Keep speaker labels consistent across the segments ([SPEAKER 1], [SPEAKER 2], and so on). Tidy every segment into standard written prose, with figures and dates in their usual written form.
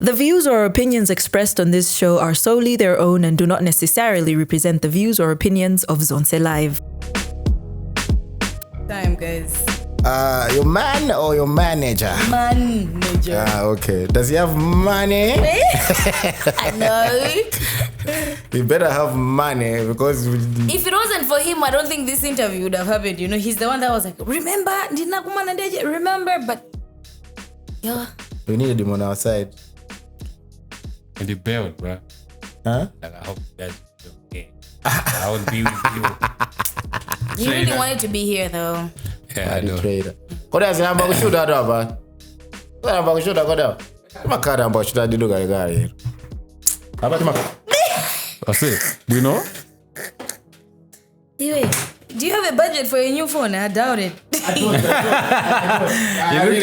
[SPEAKER 1] The views or opinions expressed on this show are solely their own and do not necessarily represent the views or opinions of Zonse Live.
[SPEAKER 2] Time, guys.
[SPEAKER 3] Your man or your manager?
[SPEAKER 2] Manager.
[SPEAKER 3] Okay. Does he have money?
[SPEAKER 2] I know.
[SPEAKER 3] He better have money because...
[SPEAKER 2] If it wasn't for him, I don't think this interview would have happened. You know, he's the one that was like, remember? Remember? But, yeah.
[SPEAKER 3] We needed him on our side.
[SPEAKER 4] And the belt, bro.
[SPEAKER 3] Huh?
[SPEAKER 4] Like, I hope that's okay. I would be with you.
[SPEAKER 2] You really wanted to be here, though.
[SPEAKER 4] Yeah, I know.
[SPEAKER 3] What else? I'm going to shoot that up, man. I'm going to shoot that up. I'm going to shoot that here. How about you?
[SPEAKER 4] That's it. Do you know?
[SPEAKER 2] Anyway, do you have a budget for a new phone? I doubt it.
[SPEAKER 4] You look at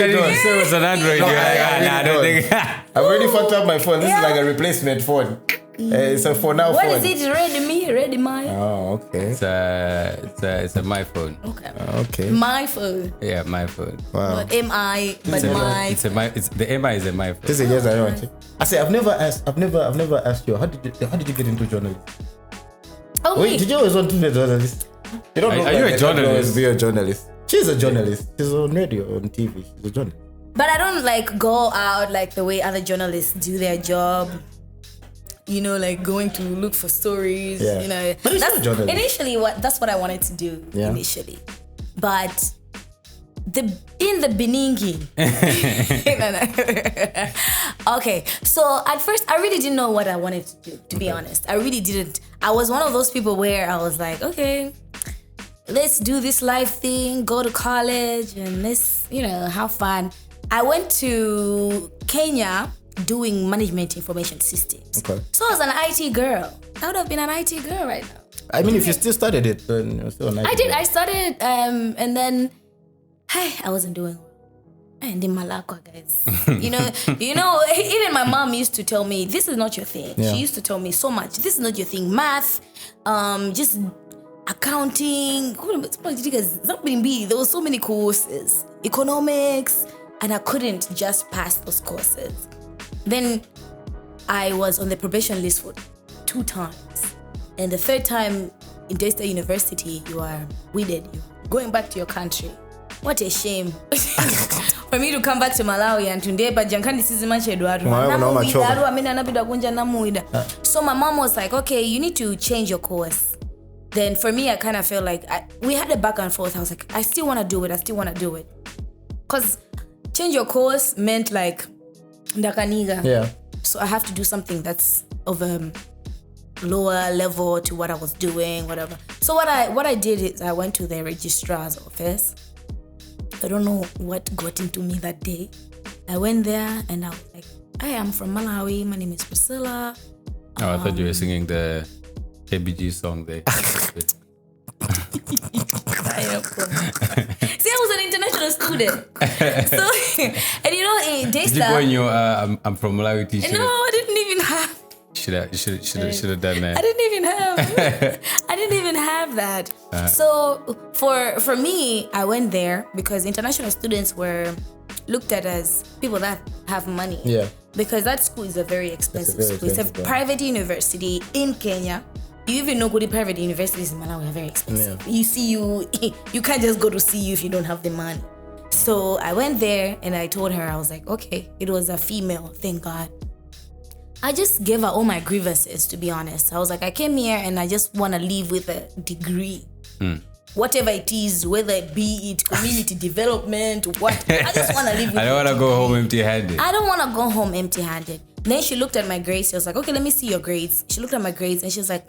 [SPEAKER 4] it and say it was an Android.
[SPEAKER 3] I don't think. I've already fucked up my phone. This is like a replacement phone. It's a for now
[SPEAKER 2] What
[SPEAKER 3] phone.
[SPEAKER 2] is it? Redmi?
[SPEAKER 3] Oh, okay.
[SPEAKER 4] It's a my phone.
[SPEAKER 2] Okay.
[SPEAKER 3] Okay.
[SPEAKER 2] My phone.
[SPEAKER 4] Yeah, my phone.
[SPEAKER 3] Wow.
[SPEAKER 2] Not MI, but my.
[SPEAKER 4] It's the MI is a my phone.
[SPEAKER 3] This is yes, I know. I say I've never asked you. How did you get into journalism?
[SPEAKER 2] Oh,
[SPEAKER 3] Wait, did you always want to be a journalist? You don't
[SPEAKER 4] Are you a journalist?
[SPEAKER 3] Be a journalist. She's a journalist. She's on radio, on TV. She's a journalist.
[SPEAKER 2] But I don't like go out like the way other journalists do their job. You know, like going to look for stories.
[SPEAKER 3] Yeah.
[SPEAKER 2] You know,
[SPEAKER 3] But it's not a journalist.
[SPEAKER 2] Initially that's what I wanted to do.
[SPEAKER 3] Yeah.
[SPEAKER 2] Initially, but in the beginning. Okay, so at first I really didn't know what I wanted to do. To be honest, I really didn't. I was one of those people where I was like, okay, let's do this life thing, go to college, and let's, have fun. I went to Kenya doing management information systems.
[SPEAKER 3] Okay.
[SPEAKER 2] So I was an IT girl. I would have been an IT girl right now.
[SPEAKER 3] I mean, if you still studied it, then you're still an
[SPEAKER 2] I did. I started, and then, I wasn't doing well. And in Malakwa, guys. Even my mom used to tell me, this is not your thing.
[SPEAKER 3] Yeah.
[SPEAKER 2] She used to tell me so much, this is not your thing. Math, just accounting. There were so many courses. Economics. And I couldn't just pass those courses. Then I was on the probation list for 2 times. And the 3rd time in Daystar University, you are weeded. You're going back to your country. What a shame. For me to come back to Malawi and today, but Jankandi Sizimache Eduardo. So my mom was like, okay, you need to change your course. Then for me, I kind of felt like we had a back and forth. I was like, I still want to do it. Because change your course meant like ndakaniga.
[SPEAKER 3] Yeah.
[SPEAKER 2] So I have to do something that's of a lower level to what I was doing, whatever. So what I did is I went to the registrar's office. I don't know what got into me that day. I went there and I was like, I am from Malawi. My name is Priscilla.
[SPEAKER 4] Oh, I thought you were singing the KBG song there.
[SPEAKER 2] See, I was an international student. So, and in Daystar...
[SPEAKER 4] Did you go in your I'm from Malawi t-shirt?
[SPEAKER 2] No, I didn't even have...
[SPEAKER 4] Should have done that.
[SPEAKER 2] I didn't even have that. So for me, I went there because international students were looked at as people that have money.
[SPEAKER 3] Yeah.
[SPEAKER 2] Because that school is a very expensive school. It's a
[SPEAKER 3] expensive,
[SPEAKER 2] private university in Kenya. You even know good private universities in Malawi are very expensive.
[SPEAKER 3] Yeah.
[SPEAKER 2] You can't just go to CU if you don't have the money. So I went there and I told her, I was like, okay, it was a female, thank God. I just gave her all my grievances, to be honest. I was like, I came here and I just want to leave with a degree. Whatever it is, whether it be community development, what. I just want to leave with
[SPEAKER 4] I don't want to go home empty-handed.
[SPEAKER 2] I don't want to go home empty-handed. Then she looked at my grades. She was like, okay, let me see your grades. She looked at my grades and she was like,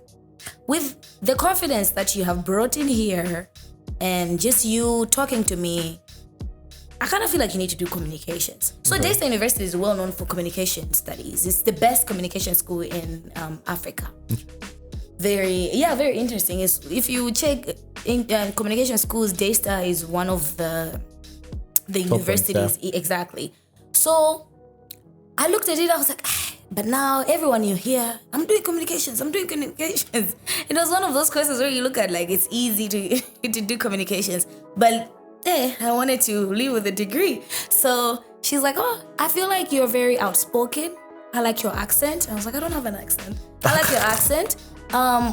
[SPEAKER 2] with the confidence that you have brought in here and just you talking to me, I kind of feel like you need to do communications. So Daystar University is well known for communication studies. It's the best communication school in Africa. Very interesting. If you check in communication schools, Daystar is one of the universities. Exactly. So I looked at it, I was like, but now everyone you hear, I'm doing communications. It was one of those courses where you look at like it's easy to do communications. But I wanted to leave with a degree. So she's like, oh, I feel like you're very outspoken. I like your accent. I was like, I don't have an accent. I like your accent.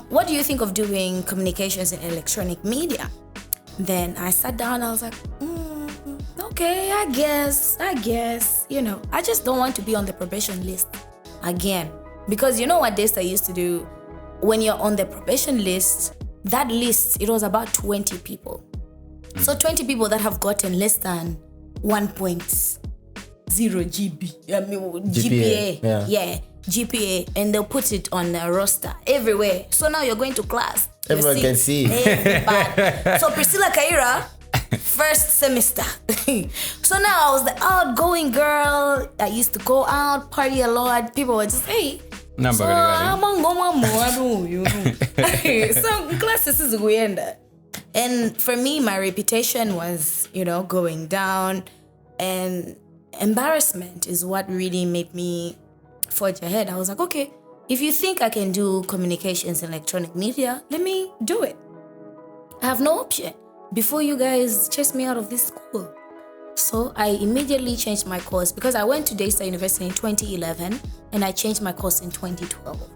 [SPEAKER 2] What do you think of doing communications in electronic media? Then I sat down. I was like, okay, I guess. I just don't want to be on the probation list again. Because you know what Desta used to do? When you're on the probation list, that list, it was about 20 people. So 20 people that have gotten less than 1.0 GB. I mean, GPA. Yeah, GPA. And they'll put it on a roster everywhere. So now you're going to class.
[SPEAKER 3] Everyone can see.
[SPEAKER 2] Everybody. So Priscilla Kayira, first semester. So now I was the outgoing girl. I used to go out, party a lot. People were just, hey. So classes is weird. And for me, my reputation was, going down, and embarrassment is what really made me forge ahead. I was like, okay, if you think I can do communications and electronic media, let me do it. I have no option before you guys chase me out of this school. So I immediately changed my course because I went to Daystar University in 2011 and I changed my course in 2012.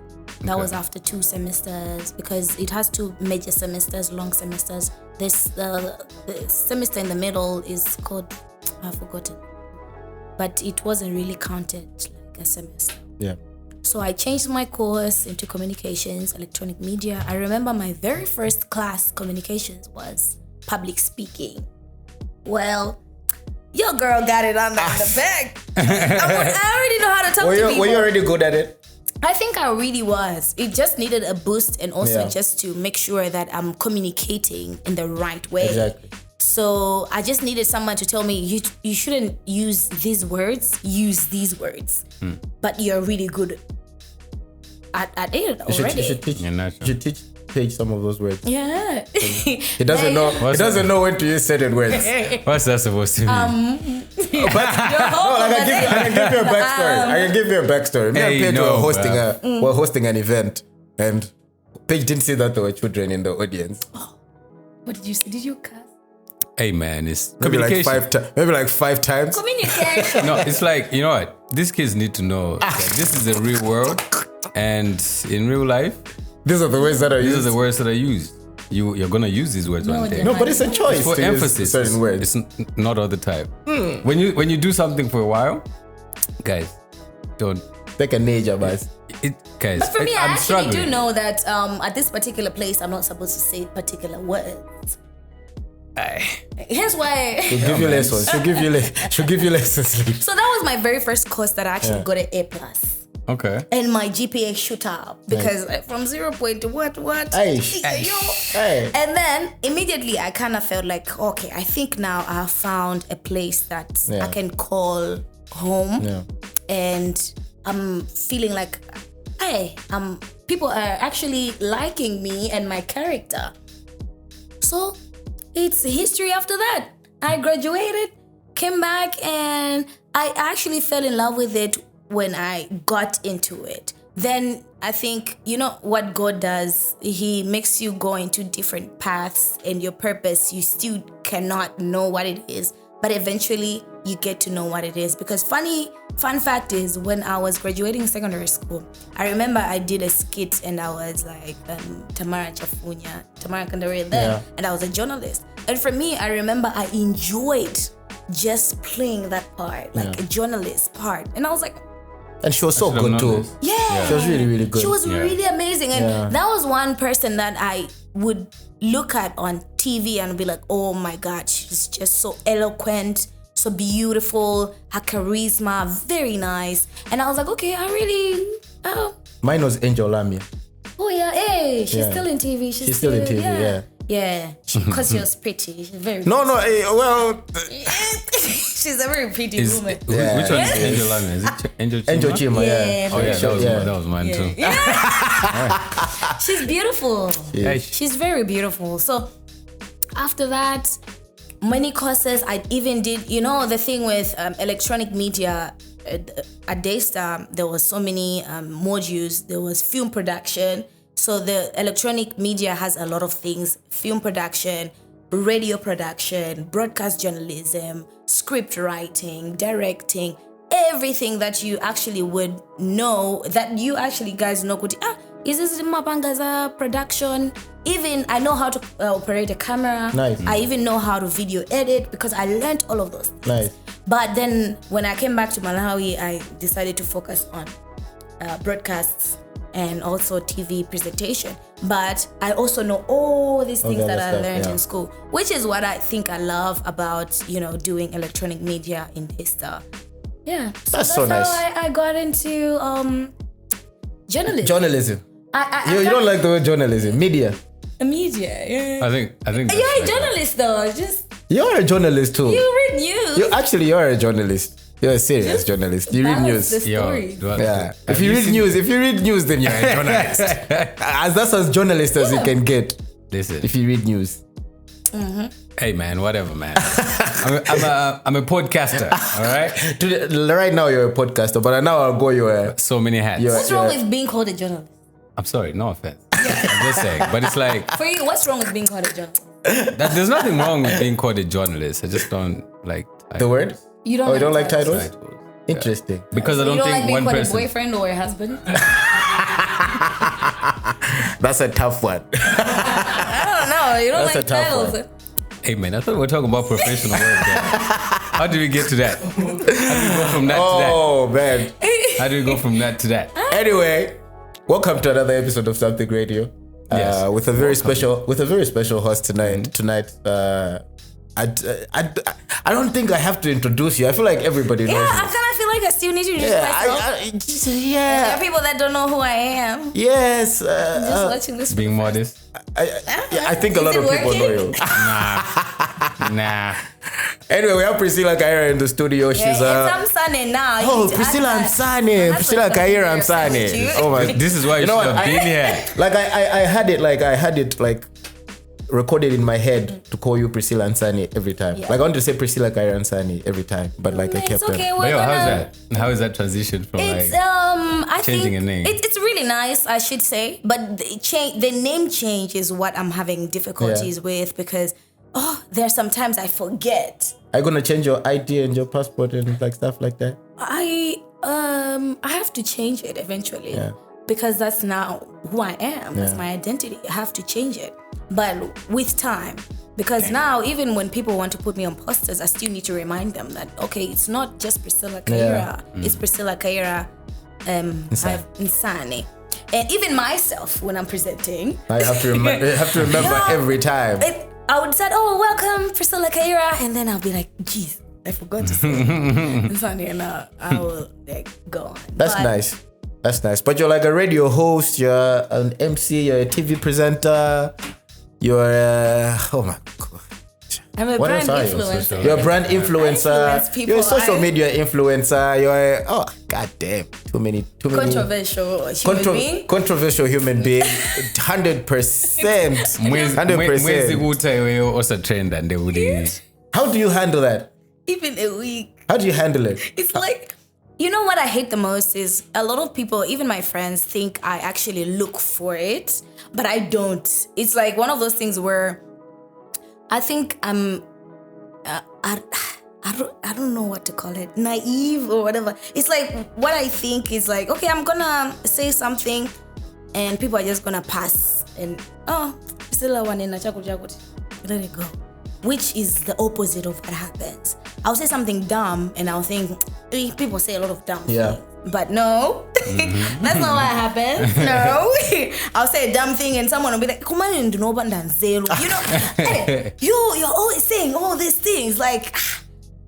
[SPEAKER 2] That was after 2 semesters because it has 2 major semesters, long semesters. The semester in the middle is called, I've forgotten, but it wasn't really counted like a semester.
[SPEAKER 3] Yeah.
[SPEAKER 2] So I changed my course into communications, electronic media. I remember my very first class, communications, was public speaking. Well, your girl got it under the bag. I already know how to talk to people.
[SPEAKER 3] Were you already good at it?
[SPEAKER 2] I think I really was. It just needed a boost and also just to make sure that I'm communicating in the right way.
[SPEAKER 3] Exactly.
[SPEAKER 2] So I just needed someone to tell me, you shouldn't use these words, use these words. But you're really good at it already.
[SPEAKER 3] You should teach Paige some of those words.
[SPEAKER 2] Yeah.
[SPEAKER 3] He doesn't know. He doesn't know when to use certain words.
[SPEAKER 4] What's that supposed to mean?
[SPEAKER 3] I can give you a backstory. I can give you a backstory. Me and Paige were hosting an event, and Paige didn't see that there were children in the audience.
[SPEAKER 2] Oh, what did you say? Did you cuss?
[SPEAKER 4] Hey man, it's
[SPEAKER 3] Maybe
[SPEAKER 4] communication.
[SPEAKER 3] like five times.
[SPEAKER 2] Communication.
[SPEAKER 4] No, it's like, you know what? These kids need to know that this is the real world, and in real life,
[SPEAKER 3] These are the words that are used.
[SPEAKER 4] these are the words that are used. You're gonna use these words one day.
[SPEAKER 3] No, but it's a choice.
[SPEAKER 4] It's for
[SPEAKER 3] to use
[SPEAKER 4] emphasis.
[SPEAKER 3] certain words.
[SPEAKER 4] It's not all the time. When you do something for a while, guys, don't
[SPEAKER 3] Take a nature, but
[SPEAKER 4] guys.
[SPEAKER 2] But for me, I
[SPEAKER 4] I'm
[SPEAKER 2] actually
[SPEAKER 4] struggling.
[SPEAKER 2] do know that at this particular place, I'm not supposed to say particular words. Here's why.
[SPEAKER 3] she'll give you lessons. She'll give you lessons.
[SPEAKER 2] So that was my very first course that I actually got an A+.
[SPEAKER 4] Okay.
[SPEAKER 2] And my GPA shoot up because from 0 point to what?
[SPEAKER 3] Hey.
[SPEAKER 2] And then immediately I kind of felt like, okay, I think now I have found a place that I can call home.
[SPEAKER 3] Yeah.
[SPEAKER 2] And I'm feeling like, hey, people are actually liking me and my character. So it's history after that. I graduated, came back, and I actually fell in love with it when I got into it. Then I think, you know what God does? He makes you go into different paths, and your purpose, you still cannot know what it is, but eventually you get to know what it is. Because fun fact is, when I was graduating secondary school, I remember I did a skit and I was like Tamara Kandare then, and I was a journalist. And for me, I remember I enjoyed just playing that part, like a journalist part. And I was like,
[SPEAKER 3] and she was so good too.
[SPEAKER 2] Yeah.
[SPEAKER 3] She was really, really good.
[SPEAKER 2] She was really amazing. And that was one person that I would look at on TV and be like, oh my God, she's just so eloquent, so beautiful, her charisma, very nice. And I was like, okay, I really...
[SPEAKER 3] Mine was Angel Lamia.
[SPEAKER 2] Oh yeah, hey, she's still in TV. She's
[SPEAKER 3] still in TV, yeah.
[SPEAKER 2] Yeah, because she was pretty. She's very
[SPEAKER 3] No, well...
[SPEAKER 2] she's a very pretty woman.
[SPEAKER 4] Which one is Angel Lamia? Is it Angel Chima?
[SPEAKER 3] Angel Chima, yeah.
[SPEAKER 4] Oh yeah, that was mine too.
[SPEAKER 2] Yeah. She's beautiful.
[SPEAKER 3] Yeah.
[SPEAKER 2] She's very beautiful. So after that, many courses I even did. You know, the thing with electronic media at Daystar, there was so many modules. There was film production. So the electronic media has a lot of things: film production, radio production, broadcast journalism, script writing, directing, everything that you actually would know, that you actually guys know. Is this Mapangaza production? Even I know how to operate a camera.
[SPEAKER 3] Nice.
[SPEAKER 2] I even know how to video edit because I learned all of those things.
[SPEAKER 3] Nice.
[SPEAKER 2] But then when I came back to Malawi, I decided to focus on broadcasts and also TV presentation. But I also know all these things that I learned in school, which is what I think I love about, doing electronic media in this stuff. Yeah.
[SPEAKER 3] That's so nice.
[SPEAKER 2] How I got into journalism.
[SPEAKER 3] Journalism.
[SPEAKER 2] I
[SPEAKER 3] You don't like the word journalism. Media.
[SPEAKER 2] Media, yeah.
[SPEAKER 4] I think.
[SPEAKER 2] You're a journalist though.
[SPEAKER 3] You're a journalist too.
[SPEAKER 2] You read news.
[SPEAKER 3] You're a journalist. You're a serious journalist. You read news.
[SPEAKER 2] The story.
[SPEAKER 3] Yeah. If you read news, then you're a journalist. That's as journalist as you can get.
[SPEAKER 4] Listen.
[SPEAKER 3] If you read news.
[SPEAKER 2] Mm-hmm.
[SPEAKER 4] Hey man, whatever man. I'm a podcaster. All right.
[SPEAKER 3] Right now you're a podcaster, but now I'll go your.
[SPEAKER 4] So many hats.
[SPEAKER 2] What's wrong with being called a journalist?
[SPEAKER 4] I'm sorry, no offense. I'm just saying, but it's like
[SPEAKER 2] for you, what's wrong with being called a journalist?
[SPEAKER 4] There's nothing wrong with being called a journalist. I just don't like
[SPEAKER 3] the word.
[SPEAKER 2] You don't
[SPEAKER 3] like titles?
[SPEAKER 4] Yeah.
[SPEAKER 3] Interesting.
[SPEAKER 4] Because I don't think
[SPEAKER 2] like being
[SPEAKER 4] one
[SPEAKER 2] called
[SPEAKER 4] person.
[SPEAKER 2] a boyfriend or a husband.
[SPEAKER 3] That's a tough one.
[SPEAKER 2] I don't know. You don't like titles.
[SPEAKER 4] Hey man, I thought we were talking about professional work. How did we get to that? How do we go from that to that?
[SPEAKER 3] Oh man.
[SPEAKER 4] How do we go from that to that?
[SPEAKER 3] Anyway, welcome to another episode of Something Radio.
[SPEAKER 4] Yes.
[SPEAKER 3] With a very special host tonight.
[SPEAKER 4] Mm-hmm.
[SPEAKER 3] I don't think I have to introduce you. I feel like everybody knows.
[SPEAKER 2] Yeah, I
[SPEAKER 3] you.
[SPEAKER 2] kind of feel like I still need to introduce myself. There are people that don't know who I am.
[SPEAKER 3] Yes.
[SPEAKER 2] Just watching this.
[SPEAKER 4] Being modest.
[SPEAKER 3] I think a lot of people know you.
[SPEAKER 4] Nah.
[SPEAKER 3] Anyway, we have Priscilla Kayira in the studio. She's
[SPEAKER 2] I'm Sane now.
[SPEAKER 3] Priscilla Sane. Priscilla Kayira and Sane. Oh my!
[SPEAKER 4] This is why you should have been here.
[SPEAKER 3] Like I had it recorded in my head to call you Priscilla and Sane every time.
[SPEAKER 2] Yeah.
[SPEAKER 3] Like I wanted to say Priscilla Kayira and Sane every time, but like I kept
[SPEAKER 2] okay,
[SPEAKER 4] But yo, how is that transition from
[SPEAKER 2] I
[SPEAKER 4] changing
[SPEAKER 2] think
[SPEAKER 4] a name?
[SPEAKER 2] It's really nice, I should say, but the name change is what I'm having difficulties with because there's sometimes I forget.
[SPEAKER 3] Are you gonna change your ID and your passport and like stuff like that?
[SPEAKER 2] I have to change it eventually because that's now who I am. That's my identity. I have to change it, but with time. Because now, even when people want to put me on posters, I still need to remind them that okay, it's not just Priscilla Kayira. It's Priscilla Kayira Insane. And even myself, when I'm presenting,
[SPEAKER 3] I have to remember every time.
[SPEAKER 2] I would say, "Oh, welcome, Priscilla Kayira," and then I'll be like, "Jeez, I forgot to say Insane," and I will go on.
[SPEAKER 3] That's nice. That's nice. But you're like a radio host. You're an MC. You're a TV presenter. You're oh my god.
[SPEAKER 2] I'm a brand influencer.
[SPEAKER 3] You're a brand influencer. You're a social media influencer. You're god damn. Too many
[SPEAKER 2] controversial human being.
[SPEAKER 3] Controversial human being. 100%. 100%.
[SPEAKER 4] Also trend and they would.
[SPEAKER 3] How do you handle that?
[SPEAKER 2] Even a week.
[SPEAKER 3] How do you handle it?
[SPEAKER 2] It's like, you know what I hate the most is a lot of people, even my friends, think I actually look for it, but I don't. It's like one of those things where I think I'm, I don't know what to call it, naive or whatever. It's like what I think is like, okay, I'm gonna say something, and people are just gonna pass and still one in a let it go. Which is the opposite of what happens. I'll say something dumb and I'll think, people say a lot of dumb things. But no, that's not what happens. No. I'll say a dumb thing and someone will be like, come on, you know, hey, you're always saying all these things. Like,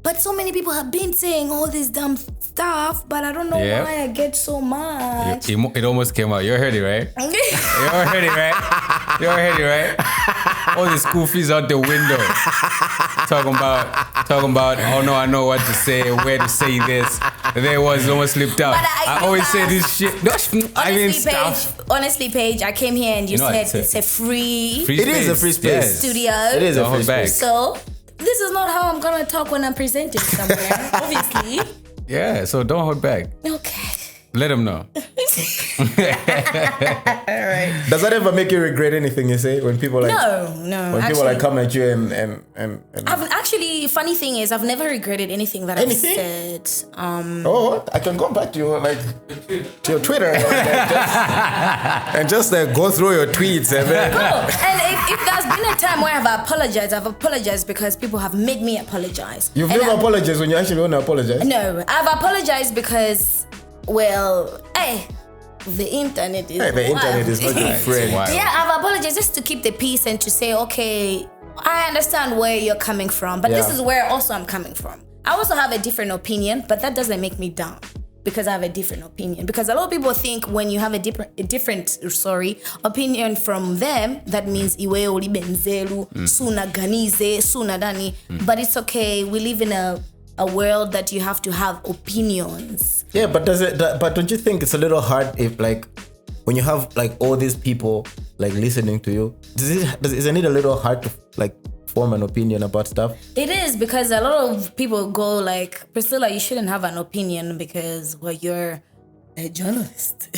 [SPEAKER 2] but so many people have been saying all this dumb stuff, but I don't know why I get so much.
[SPEAKER 4] It almost came out. You're heard it, right? You're heard it, right? All the school fees out the window. Talking about, oh no, I know what to say, where to say this. There was almost slipped out. I always say this shit.
[SPEAKER 2] Honestly, Paige, I came here and you said it's a free
[SPEAKER 3] it is a free space.
[SPEAKER 2] Studio.
[SPEAKER 3] It is a free space.
[SPEAKER 2] So this is not how I'm gonna talk when I'm presenting somewhere, obviously.
[SPEAKER 4] Yeah, so don't hold back.
[SPEAKER 2] Okay.
[SPEAKER 4] Let them know.
[SPEAKER 2] right.
[SPEAKER 3] Does that ever make you regret anything you say when people like?
[SPEAKER 2] No.
[SPEAKER 3] When people like come at you and
[SPEAKER 2] I've actually, funny thing is, I've never regretted anything that I've said.
[SPEAKER 3] I can go back to your Twitter and just go through your tweets and then.
[SPEAKER 2] And if there's been a time where I've apologized because people have made me apologize.
[SPEAKER 3] You've never apologized when you actually want to apologize?
[SPEAKER 2] No, I've apologized because, the internet is
[SPEAKER 3] the internet is not your friend.
[SPEAKER 2] Yeah, I've apologized just to keep the peace and to say, okay, I understand where you're coming from, but this is where also I'm coming from. I also have a different opinion, but that doesn't make me down because I have a different opinion. Because a lot of people think when you have a different opinion from them, that means iwe oli benzelu, suna ganize, suna dani. But it's okay. We live in a world that you have to have opinions.
[SPEAKER 3] Yeah, but but don't you think it's a little hard if when you have all these people listening to you, isn't it a little hard to form an opinion about stuff?
[SPEAKER 2] It is, because a lot of people go Priscilla, you shouldn't have an opinion because you're a journalist.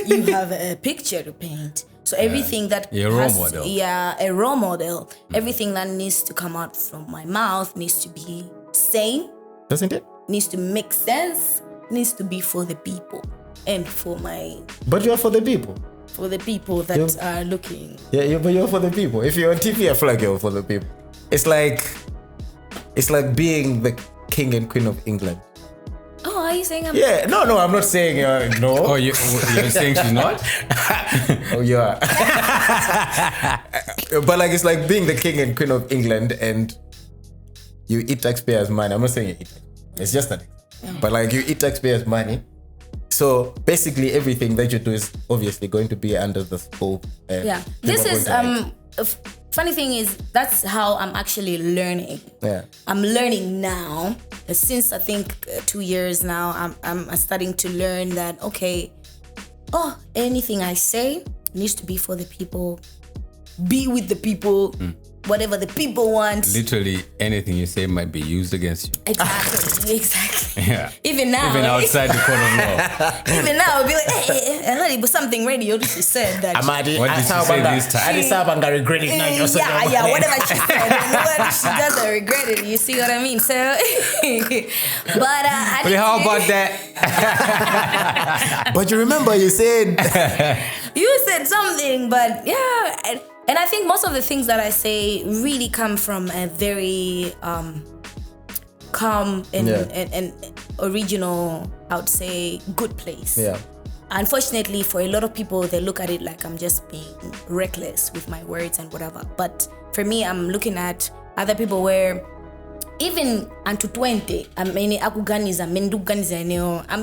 [SPEAKER 2] You have a picture to paint. So everything that
[SPEAKER 4] a role model.
[SPEAKER 2] Yeah, a role model. Everything that needs to come out from my mouth needs to be sane.
[SPEAKER 3] Doesn't it?
[SPEAKER 2] Needs to make sense. Needs to be for the people and for my.
[SPEAKER 3] But you're for the people.
[SPEAKER 2] For the people that are looking.
[SPEAKER 3] Yeah, but you're for the people. If you're on TV, I feel like you're for the people. It's like being the king and queen of England.
[SPEAKER 2] Oh, are you saying I'm?
[SPEAKER 3] Yeah, no, I'm not saying no.
[SPEAKER 4] Oh, you're saying she's not?
[SPEAKER 3] Oh, yeah. But it's like being the king and queen of England and you eat taxpayers' money. I'm not saying you eat. It's just that. But you eat taxpayers' money. So basically everything that you do is obviously going to be under the scope.
[SPEAKER 2] This is funny thing is that's how I'm actually learning.
[SPEAKER 3] Yeah.
[SPEAKER 2] I'm learning now. Since I think 2 years now, I'm starting to learn that anything I say needs to be for the people, be with the people. Whatever the people want.
[SPEAKER 4] Literally anything you say might be used against you.
[SPEAKER 2] Exactly.
[SPEAKER 4] Yeah.
[SPEAKER 2] Even now.
[SPEAKER 4] Even outside the court of law.
[SPEAKER 2] Even now, I'll be like, hey, but something radio she said that.
[SPEAKER 4] What did she say this time?
[SPEAKER 3] I'm gonna regret it now.
[SPEAKER 2] Yeah, whatever she said. She doesn't regret it. You see what I mean? So, but
[SPEAKER 4] how about that?
[SPEAKER 3] But you remember you said.
[SPEAKER 2] You said something, but yeah. And I think most of the things that I say really come from a very calm and original, I would say, good place.
[SPEAKER 3] Yeah.
[SPEAKER 2] Unfortunately, for a lot of people, they look at it like I'm just being reckless with my words and whatever. But for me, I'm looking at other people where even unto 20, I'm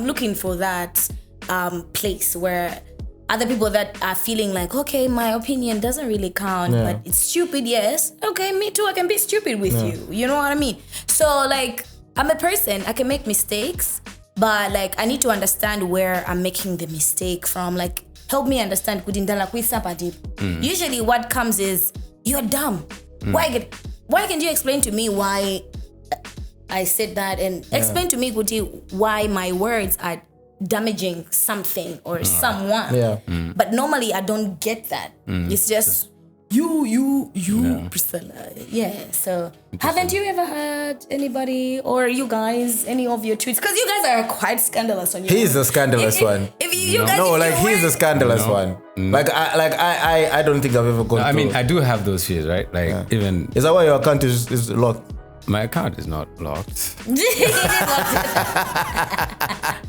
[SPEAKER 2] looking for that place where other people that are feeling like, okay, my opinion doesn't really count, but it's stupid, yes. Okay, me too, I can be stupid with you. You know what I mean? So I'm a person, I can make mistakes, but I need to understand where I'm making the mistake from. Help me understand. Usually what comes is, you're dumb. Why can't you explain to me why I said that, and explain to me, why my words are damaging something or someone. But normally I don't get that. It's just you Priscilla. Yeah. So haven't you ever heard anybody or you guys any of your tweets? Because you guys are quite scandalous on your
[SPEAKER 3] He's the scandalous one.
[SPEAKER 2] If you guys
[SPEAKER 3] he's the scandalous one. I don't think I've ever gone
[SPEAKER 4] I mean, I do have those fears, right? Even
[SPEAKER 3] is that why your account is locked?
[SPEAKER 4] My account is not locked.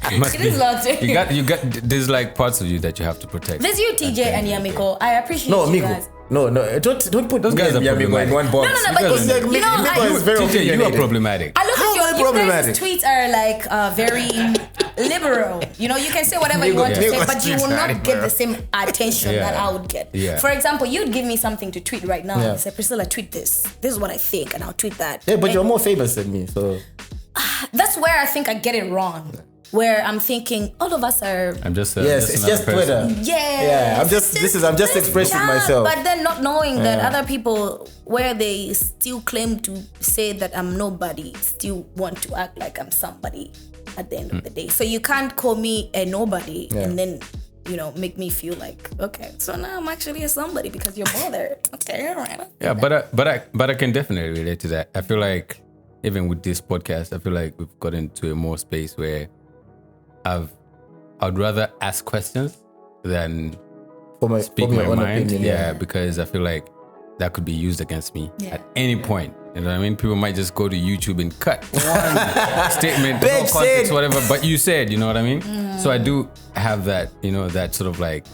[SPEAKER 2] It is locked.
[SPEAKER 4] You got. There's parts of you that you have to protect.
[SPEAKER 2] There's you, TJ and Yamiko. I appreciate you guys.
[SPEAKER 3] No, don't put
[SPEAKER 4] those guys are
[SPEAKER 3] Yamiko in one box.
[SPEAKER 2] No, but
[SPEAKER 3] Miko is very
[SPEAKER 4] TJ, you are problematic.
[SPEAKER 2] I look at your guys' tweets are very liberal. You can say whatever you want to say, but you will not get the same attention that I would get.
[SPEAKER 4] Yeah.
[SPEAKER 2] For example, you'd give me something to tweet right now and say, Priscilla, tweet this. This is what I think, and I'll tweet that.
[SPEAKER 3] Yeah, but you're more famous than me, so.
[SPEAKER 2] That's where I think I get it wrong. Where I'm thinking all of us are.
[SPEAKER 4] I'm just
[SPEAKER 3] it's just Twitter.
[SPEAKER 2] Yeah.
[SPEAKER 3] I'm just expressing myself.
[SPEAKER 2] But then not knowing that other people, where they still claim to say that I'm nobody, still want to act like I'm somebody at the end of the day. So you can't call me a nobody and then make me feel like, okay, so now I'm actually a somebody because you're bothered. Okay, all right.
[SPEAKER 4] Yeah, but I can definitely relate to that. I feel like even with this podcast, I feel like we've gotten to a more space where I'd rather ask questions than speak my mind.
[SPEAKER 3] Opinion,
[SPEAKER 4] yeah, because I feel like that could be used against me at any point. You know what I mean? People might just go to YouTube and cut one statement, no context, whatever. But you said, you know what I mean? So I do have that, that sort of like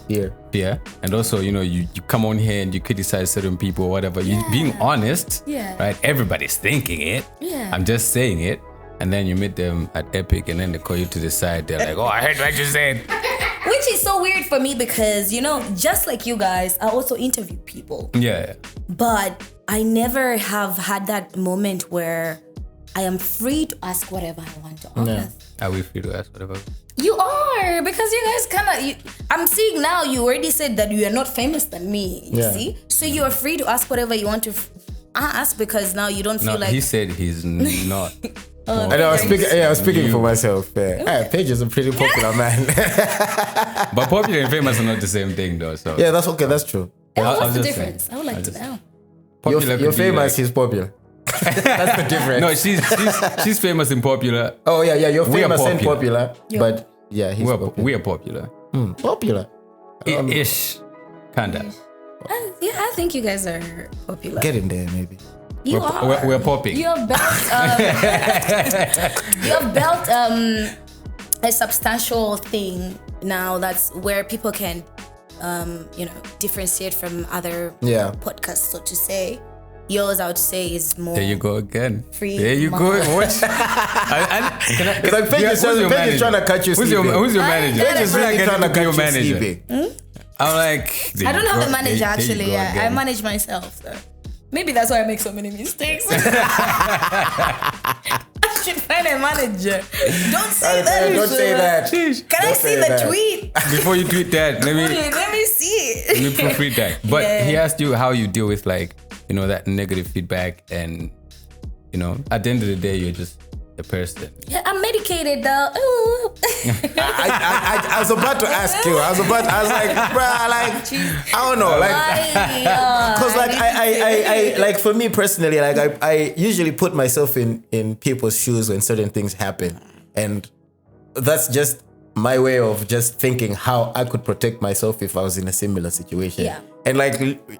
[SPEAKER 4] fear. And also, you come on here and you criticize certain people or whatever. You being honest, right? Everybody's thinking it.
[SPEAKER 2] Yeah.
[SPEAKER 4] I'm just saying it. And then you meet them at Epic and then they call you to the side. They're like, oh, I heard what you said.
[SPEAKER 2] Which is so weird for me because, just like you guys, I also interview people.
[SPEAKER 4] Yeah.
[SPEAKER 2] But I never have had that moment where I am free to ask whatever I want to ask.
[SPEAKER 4] Are we free to ask whatever?
[SPEAKER 2] You are, because you guys I'm seeing now you already said that you are not famous than me, you see? So you are free to ask whatever you want to ask because now you don't feel like...
[SPEAKER 4] he said he's not.
[SPEAKER 3] I know, I was speaking for myself. Yeah. Paige is a pretty popular man.
[SPEAKER 4] But popular and famous are not the same thing though. So
[SPEAKER 3] yeah, that's okay, that's true.
[SPEAKER 2] What's the difference? I would like to know.
[SPEAKER 3] You're famous, he's popular. That's the difference.
[SPEAKER 4] No, she's famous and popular.
[SPEAKER 3] Oh yeah, you're famous and popular. But yeah, he's popular.
[SPEAKER 4] We are popular.
[SPEAKER 3] Popular.
[SPEAKER 4] Ish. Kinda.
[SPEAKER 2] I think you guys are popular.
[SPEAKER 3] Get in there, maybe.
[SPEAKER 4] We're popping.
[SPEAKER 2] You have built a substantial thing now that's where people can differentiate from other podcasts, so to say. Yours, I would say, is more.
[SPEAKER 4] There you go again.
[SPEAKER 2] Free.
[SPEAKER 4] There you go. Watch.
[SPEAKER 3] Because I'm Paige is trying to catch you sleeping.
[SPEAKER 4] Who's your manager?
[SPEAKER 3] Paige is really trying to catch you sleeping.
[SPEAKER 4] I'm like,
[SPEAKER 2] I don't have a manager actually. I manage myself. So. Maybe that's why I make so many mistakes. I should find a manager. Don't say that.
[SPEAKER 3] Don't say that.
[SPEAKER 2] Can I see the tweet?
[SPEAKER 4] Before you tweet that, let
[SPEAKER 2] me see it.
[SPEAKER 4] Let me proofread that. But he asked you how you deal with that negative feedback, and at the end of the day, you're just a person.
[SPEAKER 2] Yeah, I'm medicated though. Ooh.
[SPEAKER 3] I was about to ask you. I was like, bruh, I don't know, because I for me personally, I usually put myself in people's shoes when certain things happen, and that's just my way of just thinking how I could protect myself if I was in a similar situation.
[SPEAKER 2] Yeah.
[SPEAKER 3] And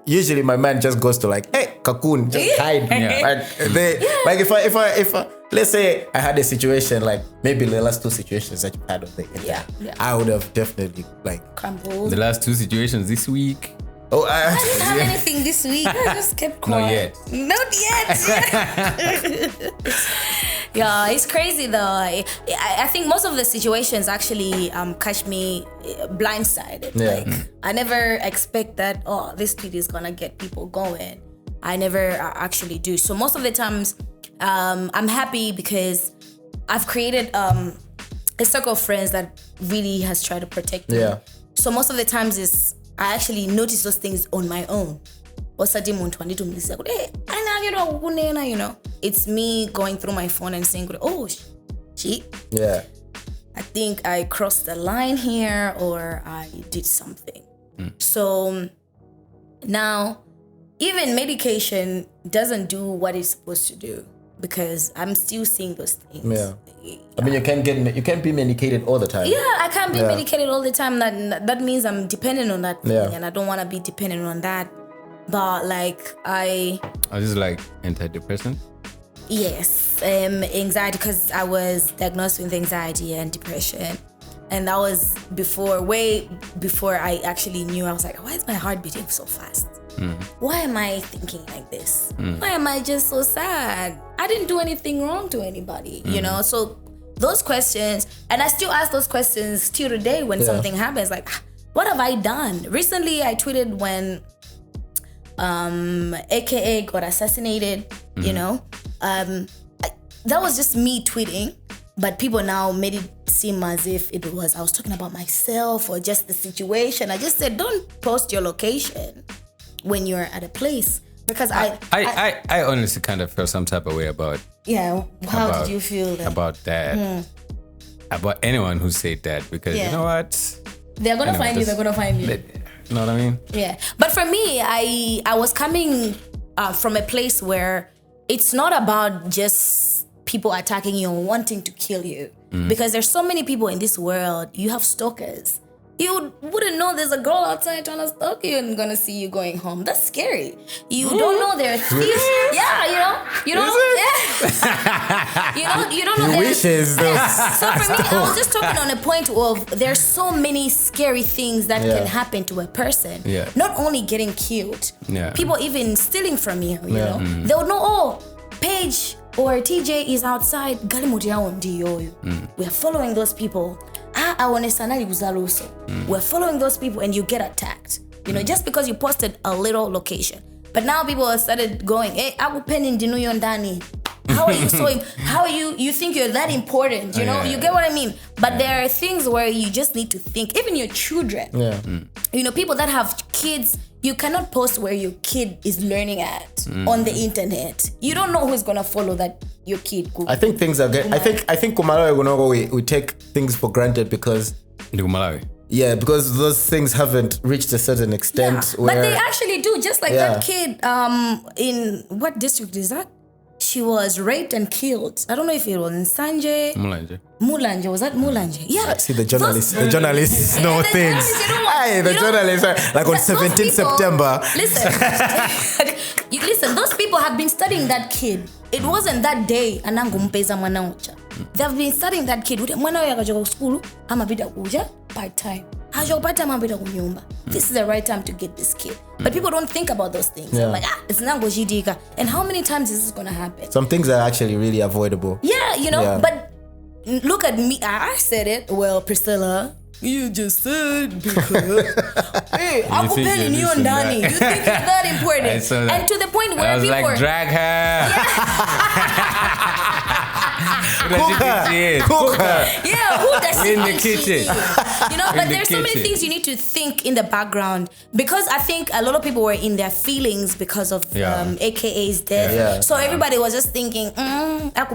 [SPEAKER 3] usually my mind just goes to hey, cocoon, just hide. If I let's say I had a situation maybe the last two situations that you had on the internet, I would have definitely
[SPEAKER 2] crumbled.
[SPEAKER 4] The last two situations this week.
[SPEAKER 3] Oh,
[SPEAKER 2] I didn't have anything this week. I just kept quiet.
[SPEAKER 4] Not
[SPEAKER 2] yet. Yeah, it's crazy though. I think most of the situations actually catch me blindsided.
[SPEAKER 3] Yeah.
[SPEAKER 2] I never expect that, this tweet is gonna get people going. I never actually do. So most of the times, I'm happy because I've created a circle of friends that really has tried to protect me.
[SPEAKER 3] Yeah.
[SPEAKER 2] So most of the times I actually notice those things on my own. It's me going through my phone and saying, oh, shit.
[SPEAKER 3] Yeah.
[SPEAKER 2] I think I crossed the line here or I did something. So now, even medication doesn't do what it's supposed to do because I'm still seeing those things.
[SPEAKER 3] Yeah. I mean, you can't be medicated all the time.
[SPEAKER 2] Yeah, I can't be medicated all the time. That means I'm dependent on that thing, and I don't want to be dependent on that. But I
[SPEAKER 4] just antidepressant.
[SPEAKER 2] Yes, anxiety, because I was diagnosed with anxiety and depression, and that was way before I actually knew. I was like, why is my heart beating so fast? Why am I thinking like this? Why am I just so sad? I didn't do anything wrong to anybody, So those questions, and I still ask those questions till today when something happens. What have I done? Recently, I tweeted when AKA got assassinated. That was just me tweeting, but people now made it seem as if I was talking about myself or just the situation. I just said, don't post your location when you're at a place, because I
[SPEAKER 4] honestly kind of felt some type of way about.
[SPEAKER 2] Yeah, how did you feel
[SPEAKER 4] about that? About anyone who said that, because you know what?
[SPEAKER 2] They're gonna find you. They're gonna find you.
[SPEAKER 4] You know what I mean?
[SPEAKER 2] Yeah, but for me, I was coming from a place where it's not about just people attacking you and wanting to kill you, because there's so many people in this world. You have stalkers. You wouldn't know there's a girl outside trying to stalk you and gonna see you going home. That's scary. You don't know there are thieves. Yeah, you know. Yeah. you don't know.
[SPEAKER 3] He wishes those.
[SPEAKER 2] So for me, I was just talking on a point of there's so many scary things that can happen to a person.
[SPEAKER 4] Yeah.
[SPEAKER 2] Not only getting killed.
[SPEAKER 4] Yeah.
[SPEAKER 2] People even stealing from you. You know. They'll know. Oh, Paige or TJ is outside. We're following those people. We're following those people and you get attacked. You know, just because you posted a little location. But now people have started going, hey, how are you how are you think you're that important? You know, you get what I mean? But there are things where you just need to think, even your children. Yeah. You know, people that have kids, you cannot post where your kid is learning at on the internet. You don't know who's gonna follow that your kid.
[SPEAKER 3] I think things are good. I think Kumalawi we take things for granted because yeah, because those things haven't reached a certain extent.
[SPEAKER 2] But they actually do, just like that kid in what district is that? She was raped and killed. I don't know if it was in Sanje. Mulanje. Was that Mulanje? Yeah.
[SPEAKER 3] See, the journalists know things. The journalists are like on 17th September.
[SPEAKER 2] Listen, those people have been studying that kid. It wasn't that day. They've been studying that kid. Part-time. This is the right time to get this kid. But people don't think about those things. They're like, it's not Gojidika. And how many times is this going to happen?
[SPEAKER 3] Some things are actually really avoidable.
[SPEAKER 2] Yeah, you know, but look at me. I said it. Well, Priscilla, you just said because hey, I'm opening you and Danny. You think it's that important? And to the point where
[SPEAKER 4] I was
[SPEAKER 2] people
[SPEAKER 4] like, drag her.
[SPEAKER 3] Cook her.
[SPEAKER 2] Yeah, who does she
[SPEAKER 4] in the
[SPEAKER 2] think she
[SPEAKER 4] kitchen?
[SPEAKER 2] is? You know, but there's so many things you need to think in the background, because I think a lot of people were in their feelings because of AKA's death. So everybody was just thinking, but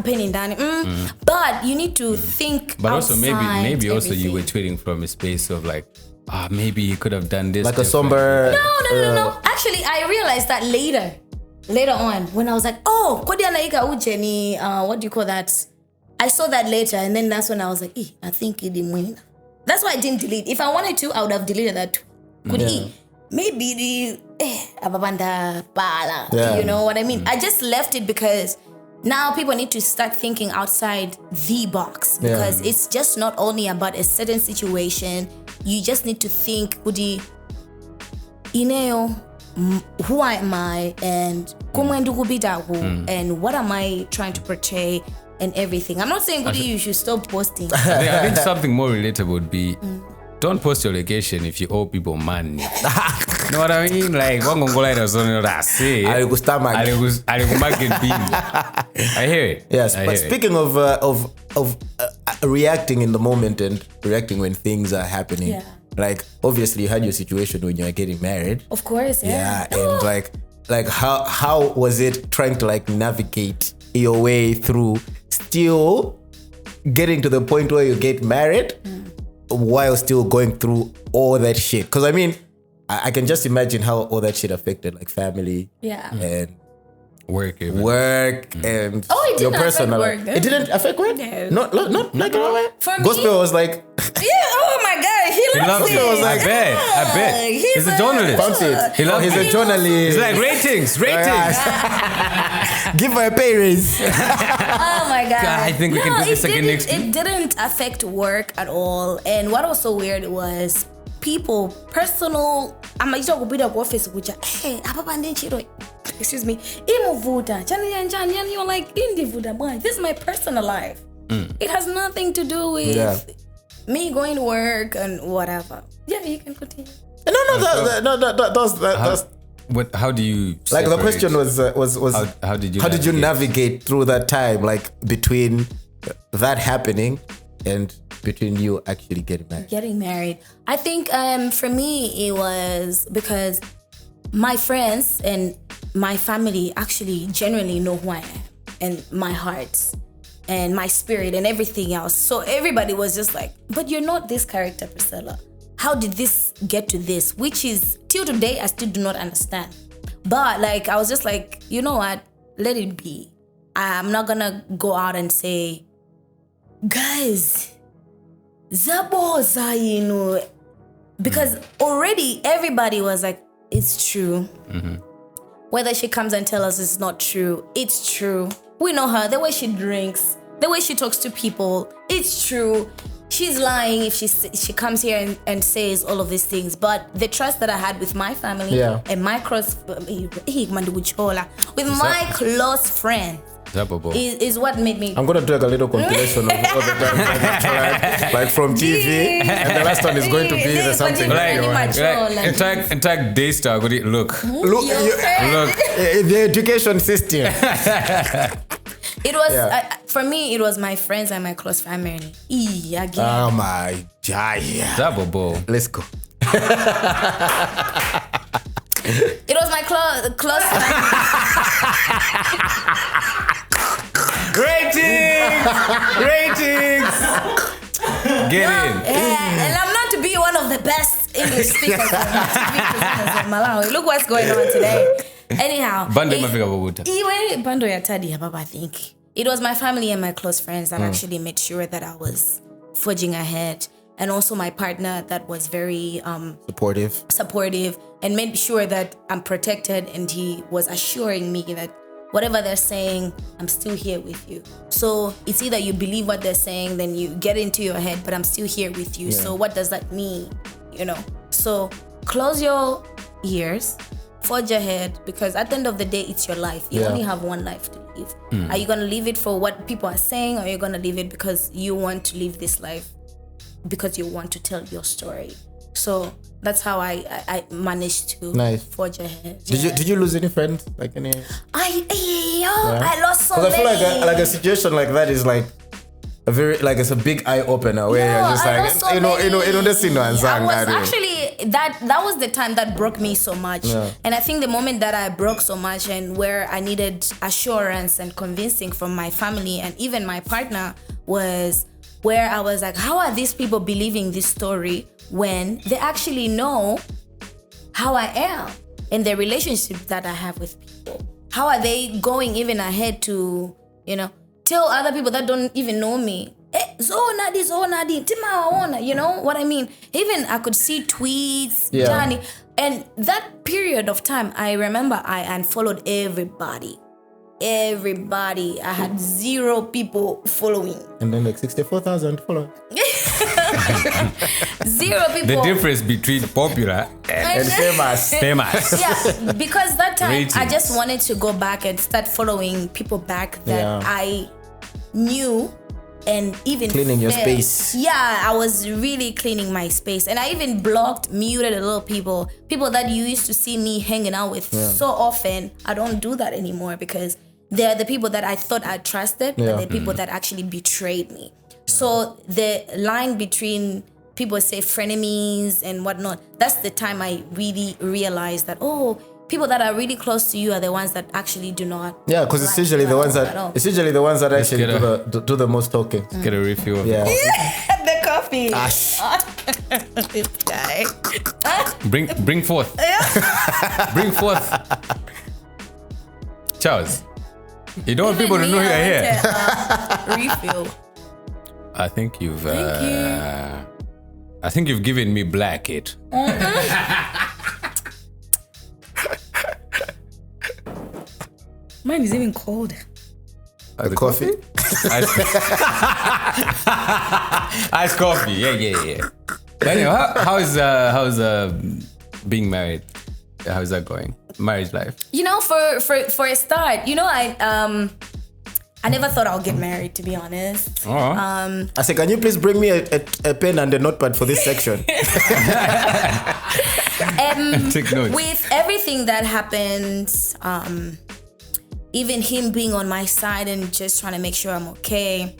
[SPEAKER 2] you need to think.
[SPEAKER 4] But also maybe also
[SPEAKER 2] everything.
[SPEAKER 4] you were tweeting from a space of like, maybe you could have done this.
[SPEAKER 3] Like a somber.
[SPEAKER 2] No. Actually, I realized that later on, when I was like, oh, what do you call that? I saw that later, and then that's when I was like, I think it didn't win. That's why I didn't delete. If I wanted to, I would have deleted that too. Maybe the you know what I mean? I just left it because now people need to start thinking outside the box, because it's just not only about a certain situation. You just need to think, who am I, and and what am I trying to portray, and everything. I'm not saying you should stop posting.
[SPEAKER 4] I think something more relatable would be, don't post your location if you owe people money. You know what I mean? Like, I hear it.
[SPEAKER 3] Yes, but speaking of reacting in the moment and reacting when things are happening, like obviously you had your situation when you were getting married.
[SPEAKER 2] Of course,
[SPEAKER 3] and like how was it trying to like navigate your way through still getting to the point where you get married while still going through all that shit? Because I mean, I can just imagine how all that shit affected like family and
[SPEAKER 4] work
[SPEAKER 3] and
[SPEAKER 2] your
[SPEAKER 3] personal
[SPEAKER 2] work,
[SPEAKER 3] it didn't affect work?
[SPEAKER 2] No.
[SPEAKER 3] Not like
[SPEAKER 2] for
[SPEAKER 3] Gospel
[SPEAKER 2] me,
[SPEAKER 3] was like
[SPEAKER 2] oh my god, he loves it.
[SPEAKER 3] Was like,
[SPEAKER 4] I bet. He's a journalist.
[SPEAKER 3] He's a journalist.
[SPEAKER 4] He's like ratings.
[SPEAKER 3] Give her a pay raise.
[SPEAKER 2] Oh my god.
[SPEAKER 4] I think we can do this again next week.
[SPEAKER 2] It didn't affect work at all. And what was so weird was people, personal, excuse me, you're like, this is my personal life. It has nothing to do with me going to work and whatever. Yeah, you can continue.
[SPEAKER 4] How do you
[SPEAKER 3] like the question was
[SPEAKER 4] how did
[SPEAKER 3] you navigate through that time, like between that happening and between you actually getting married?
[SPEAKER 2] I think for me it was because my friends and my family actually generally know who I am and my heart and my spirit and everything else. So everybody was just like, but you're not this character, Priscilla. how did this get to this? Which is, till today, I still do not understand. But like, I was just like, you know what? Let it be. I'm not gonna go out and say, guys, Zaboza, you know, because already everybody was like, it's true. Whether she comes and tells us it's not true, it's true. We know her, the way she drinks, the way she talks to people, it's true. She's lying if she comes here and says all of these things. But the trust that I had with my family and my close friends is what made me.
[SPEAKER 3] I'm gonna do like a little compilation of all the times I tried, like from TV, and the last one is going to be the something.
[SPEAKER 4] Entire Daystar, look,
[SPEAKER 3] the education system.
[SPEAKER 2] It was for me. It was my friends and my close family.
[SPEAKER 3] Oh my God! Let's go.
[SPEAKER 2] It was my close family.
[SPEAKER 4] Ratings. Get in.
[SPEAKER 2] And I'm not to be one of the best English speakers on TV presenters of Malawi. Look what's going on today. Anyhow, Bando ya Tadi Hababa, I think. It was my family and my close friends that actually made sure that I was forging ahead. And also my partner that was very supportive and made sure that I'm protected, and he was assuring me that whatever they're saying, I'm still here with you. So it's either you believe what they're saying, then you get into your head, but I'm still here with you. So what does that mean? You know? So close your ears, forge ahead, because at the end of the day, it's your life. You only have one life to live. Are you going to live it for what people are saying, or are you going to live it because you want to live this life, because you want to tell your story? So that's how I managed to forge ahead.
[SPEAKER 3] Did you lose any friends? Like any?
[SPEAKER 2] I lost so many.
[SPEAKER 3] Because I feel like a situation like that is like a very, like, it's a big eye opener where you're just like,
[SPEAKER 2] that was the time that broke me so much. And I think the moment that I broke so much, and where I needed assurance and convincing from my family and even my partner, was where I was like, how are these people believing this story when they actually know how I am and the relationship that I have with people? How are they going even ahead to, tell other people that don't even know me, you know what I mean? Even I could see tweets, Johnny, and that period of time, I remember I unfollowed everybody. I had 0 people following.
[SPEAKER 3] And then like 64,000 followers.
[SPEAKER 2] 0 people.
[SPEAKER 4] The difference between popular and famous.
[SPEAKER 2] Yeah, because that time ratings. I just wanted to go back and start following people back that I knew, and even
[SPEAKER 3] cleaning your space.
[SPEAKER 2] Yeah, I was really cleaning my space, and I even blocked, muted a little people that you used to see me hanging out with so often. I don't do that anymore, because they're the people that I thought I trusted, but they're people that actually betrayed me. So the line between people say frenemies and whatnot, that's the time I really realized that, people that are really close to you are the ones that actually do not.
[SPEAKER 3] Yeah, because it's usually the ones that actually do the most talking.
[SPEAKER 4] Get a refill of
[SPEAKER 2] the coffee.
[SPEAKER 3] Ash.
[SPEAKER 2] This guy.
[SPEAKER 4] Bring forth. Bring forth. Charles. You don't want people to know you're here.
[SPEAKER 2] Refill.
[SPEAKER 4] I think you've.
[SPEAKER 2] Thank you.
[SPEAKER 4] I think you've given me black it.
[SPEAKER 2] Mine is even cold.
[SPEAKER 3] The coffee?
[SPEAKER 4] Iced coffee. Yeah. But anyway, how's being married? How's that going? Marriage life?
[SPEAKER 2] For a start, I never thought I'll get married, to be honest.
[SPEAKER 3] I said, can you please bring me a pen and a notepad for this section?
[SPEAKER 4] Take notes.
[SPEAKER 2] With everything that happened, even him being on my side and just trying to make sure I'm okay,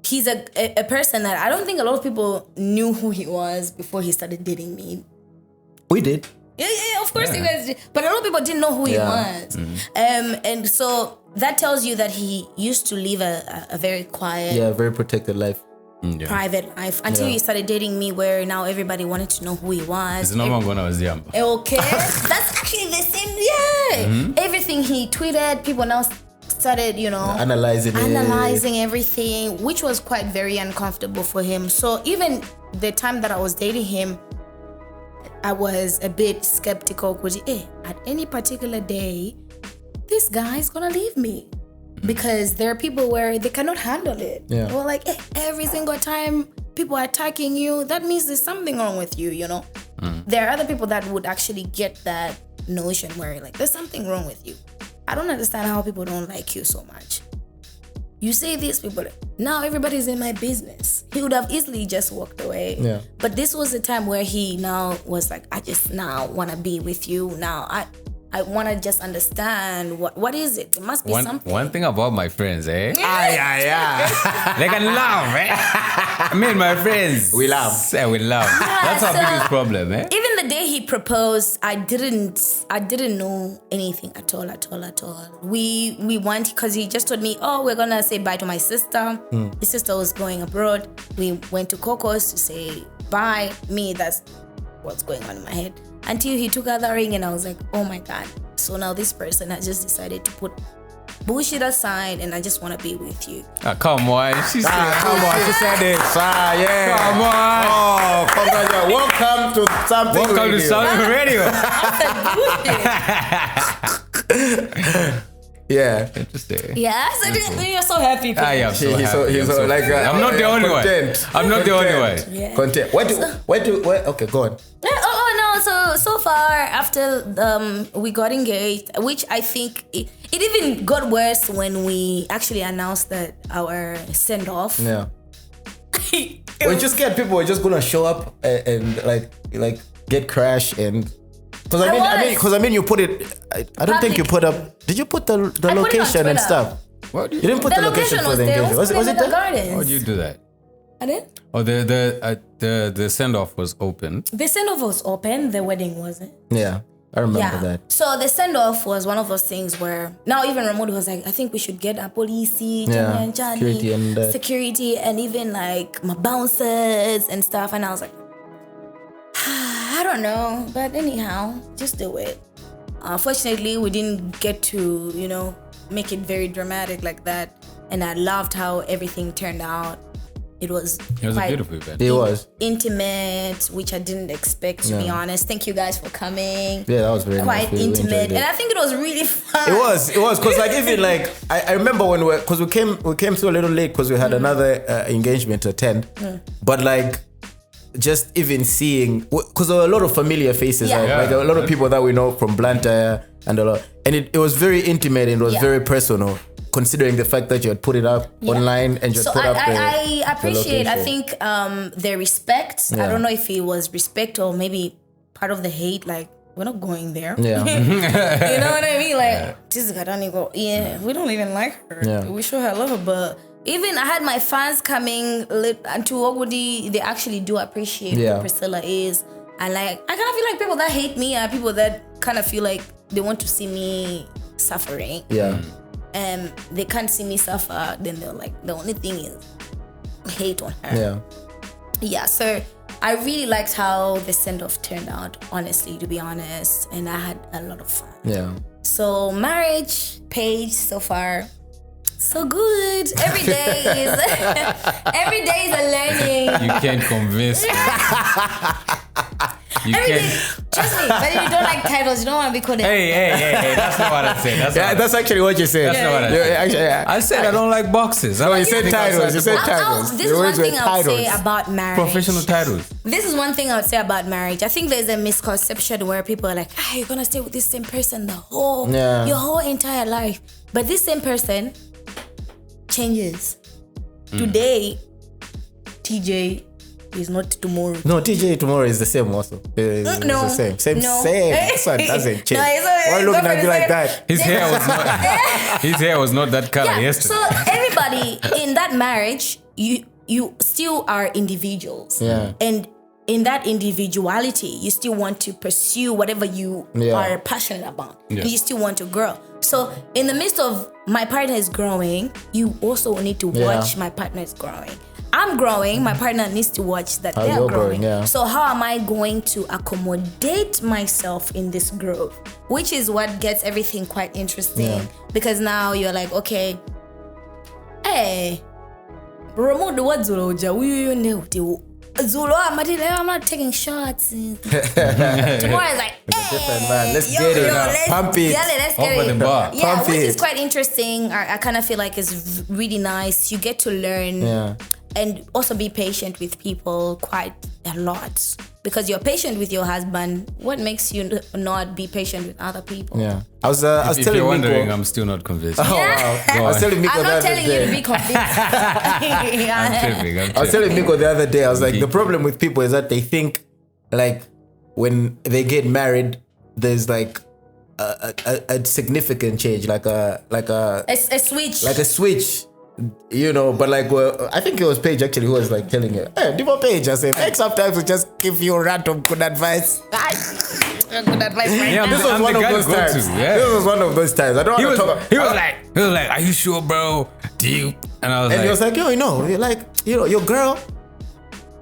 [SPEAKER 2] he's a person that I don't think a lot of people knew who he was before he started dating me.
[SPEAKER 3] We did.
[SPEAKER 2] Yeah, of course you guys did. But a lot of people didn't know who he was. And so that tells you that he used to live a very quiet...
[SPEAKER 3] Yeah, very protected life.
[SPEAKER 2] private life until he started dating me, where now everybody wanted to know who he was.
[SPEAKER 4] It's normal when I was young.
[SPEAKER 2] Okay, that's actually the same. Yeah, everything he tweeted, people now started, analyzing everything, which was quite very uncomfortable for him. So even the time that I was dating him, I was a bit skeptical because at any particular day, this guy is gonna leave me. Because there are people where they cannot handle it.
[SPEAKER 3] Yeah.
[SPEAKER 2] Or like every single time people are attacking you, that means there's something wrong with you, There are other people that would actually get that notion where like there's something wrong with you. I don't understand how people don't like you so much. You say this, people, now everybody's in my business. He would have easily just walked away.
[SPEAKER 3] Yeah.
[SPEAKER 2] But this was the time where he now was like, I just now want to be with you. Now I want to just understand what is it? It must be something.
[SPEAKER 4] One thing about my friends,
[SPEAKER 3] Yeah.
[SPEAKER 4] They can laugh, Me and my friends.
[SPEAKER 3] We laugh.
[SPEAKER 4] Yeah, we laugh. That's our biggest problem,
[SPEAKER 2] Even the day he proposed, I didn't know anything at all. We went, because he just told me, we're gonna say bye to my sister. His sister was going abroad. We went to Coco's to say bye. That's what's going on in my head. Until he took out the ring and I was like, oh my God. So now this person has just decided to put bullshit aside and I just want to be with you.
[SPEAKER 4] Come on. She said,
[SPEAKER 3] Come on, she said it. Yeah.
[SPEAKER 4] Come on.
[SPEAKER 3] Oh, congratulations. Welcome to something
[SPEAKER 4] Welcome to Something Radio.
[SPEAKER 3] Yeah.
[SPEAKER 4] Interesting.
[SPEAKER 2] Yeah, so you're so happy.
[SPEAKER 4] I am so happy.
[SPEAKER 3] He's so like,
[SPEAKER 4] I'm not the only one. I'm not the only one.
[SPEAKER 2] Yeah.
[SPEAKER 3] Content. Okay, go on.
[SPEAKER 2] So far after we got engaged, which I think it even got worse when we actually announced that our send off.
[SPEAKER 3] Yeah. We're just scared people are just gonna show up and like get crashed and. Because I mean, you put it. I don't think you put up. Did you put the location and stuff?
[SPEAKER 4] What?
[SPEAKER 3] You didn't put the location for the engagement. Was it
[SPEAKER 2] the
[SPEAKER 3] there?
[SPEAKER 2] gardens?
[SPEAKER 4] How did you do that?
[SPEAKER 2] I did.
[SPEAKER 4] Oh, the send off was open.
[SPEAKER 2] The send off was open. The wedding wasn't.
[SPEAKER 3] Yeah, I remember that.
[SPEAKER 2] So the send off was one of those things where now even Ramon was like, I think we should get a police, security, and even like my bouncers and stuff. And I was like, I don't know, but anyhow, just do it. Fortunately, we didn't get to, make it very dramatic like that. And I loved how everything turned out. It was
[SPEAKER 4] a beautiful event.
[SPEAKER 3] It was
[SPEAKER 2] intimate, which I didn't expect, to be honest. Thank you guys for coming.
[SPEAKER 3] Yeah, that was very
[SPEAKER 2] quite
[SPEAKER 3] nice.
[SPEAKER 2] intimate, and I think it was really fun.
[SPEAKER 3] It was because like even like I remember when we came through a little late because we had another engagement to attend, but like. Just even seeing, because there were a lot of familiar faces, like a lot of people that we know from Blantyre and it was very intimate and it was very personal, considering the fact that you had put it up online and you had put up
[SPEAKER 2] I appreciate, I think the respect. I don't know if it was respect or maybe part of the hate, like we're not going there.
[SPEAKER 3] Yeah.
[SPEAKER 2] You know what I mean? Like, this guy don't even go, we don't even like her.
[SPEAKER 3] Yeah.
[SPEAKER 2] We show her love, but even I had my fans coming to Ogudi, they actually do appreciate who Priscilla is. And like, I kind of feel like people that hate me are people that kind of feel like they want to see me suffering.
[SPEAKER 3] Yeah.
[SPEAKER 2] And they can't see me suffer, then they're like, the only thing is hate on her.
[SPEAKER 3] Yeah.
[SPEAKER 2] Yeah, so I really liked how the send-off turned out, honestly, to be honest. And I had a lot of fun.
[SPEAKER 3] Yeah.
[SPEAKER 2] So marriage page so far, so good. Every day is a learning.
[SPEAKER 4] You can't convince me.
[SPEAKER 2] Trust me, but if you don't like titles, you don't want to be called.
[SPEAKER 4] Hey, that's not what I said.
[SPEAKER 3] That's actually what you said.
[SPEAKER 4] That's not what I said. I said I don't like boxes.
[SPEAKER 3] You said titles. You said titles.
[SPEAKER 2] This is one thing I would say about marriage.
[SPEAKER 4] Professional titles.
[SPEAKER 2] This is one thing I would say about marriage. I think there's a misconception where people are like, you're gonna stay with this same person your whole entire life. But this same person changes. Today, TJ is not tomorrow.
[SPEAKER 3] No, TJ tomorrow is the same also. It's the same. Same. This one doesn't change. Why are you looking at me like that?
[SPEAKER 4] His hair was not that color yesterday.
[SPEAKER 2] So everybody in that marriage, you still are individuals.
[SPEAKER 3] Yeah.
[SPEAKER 2] And in that individuality, you still want to pursue whatever you are passionate about.
[SPEAKER 4] Yeah.
[SPEAKER 2] You still want to grow. So in the midst of my partner is growing, you also need to watch my partner is growing. I'm growing, my partner needs to watch that
[SPEAKER 3] How
[SPEAKER 2] they're
[SPEAKER 3] you're
[SPEAKER 2] growing.
[SPEAKER 3] growing, yeah.
[SPEAKER 2] So how am I going to accommodate myself in this growth? Which is what gets everything quite interesting.
[SPEAKER 3] Yeah.
[SPEAKER 2] Because now you're like, okay, hey, remote the word Zulu, Zulu, I'm not taking shots. Tomorrow is like,
[SPEAKER 3] different man. Let's
[SPEAKER 2] yo,
[SPEAKER 3] get it.
[SPEAKER 2] let's
[SPEAKER 3] Pump it.
[SPEAKER 2] get let's get
[SPEAKER 4] Over
[SPEAKER 2] it.
[SPEAKER 4] the bar.
[SPEAKER 2] Yeah,
[SPEAKER 3] Pump
[SPEAKER 2] which
[SPEAKER 3] it.
[SPEAKER 2] is quite interesting. I kind of feel like it's really nice. You get to learn
[SPEAKER 3] Yeah.
[SPEAKER 2] and also be patient with people quite a lot. Because you're patient with your husband. What makes you not be patient with other people?
[SPEAKER 3] Yeah. I was
[SPEAKER 4] If
[SPEAKER 3] telling
[SPEAKER 4] you're wondering,
[SPEAKER 3] Miko.
[SPEAKER 4] I'm still not convinced.
[SPEAKER 3] Oh, wow. I was telling Miko
[SPEAKER 2] I'm
[SPEAKER 3] the
[SPEAKER 2] not
[SPEAKER 3] other
[SPEAKER 2] telling you to
[SPEAKER 3] day.
[SPEAKER 2] be convinced.
[SPEAKER 4] I'm tripping.
[SPEAKER 3] I was telling Miko the other day, I was like, the problem with people is that they think like when they get married, there's like a significant change, like a
[SPEAKER 2] A switch.
[SPEAKER 3] like a switch, you know. But like, I think it was Paige actually who was like telling you, hey, Divo Paige, I said, hey, sometimes we just give you random good advice.
[SPEAKER 2] Good advice right
[SPEAKER 4] Yeah,
[SPEAKER 2] now.
[SPEAKER 3] This was
[SPEAKER 4] I'm
[SPEAKER 3] one
[SPEAKER 4] the
[SPEAKER 3] of
[SPEAKER 4] guy to
[SPEAKER 3] those
[SPEAKER 4] go to,
[SPEAKER 3] times.
[SPEAKER 4] yeah.
[SPEAKER 3] This was one of those times. I don't
[SPEAKER 4] He
[SPEAKER 3] want
[SPEAKER 4] was,
[SPEAKER 3] to talk.
[SPEAKER 4] he was like, are you sure, bro? Do you? And I was
[SPEAKER 3] And
[SPEAKER 4] like,
[SPEAKER 3] he was like, yo, you know, you're like, you know, your girl,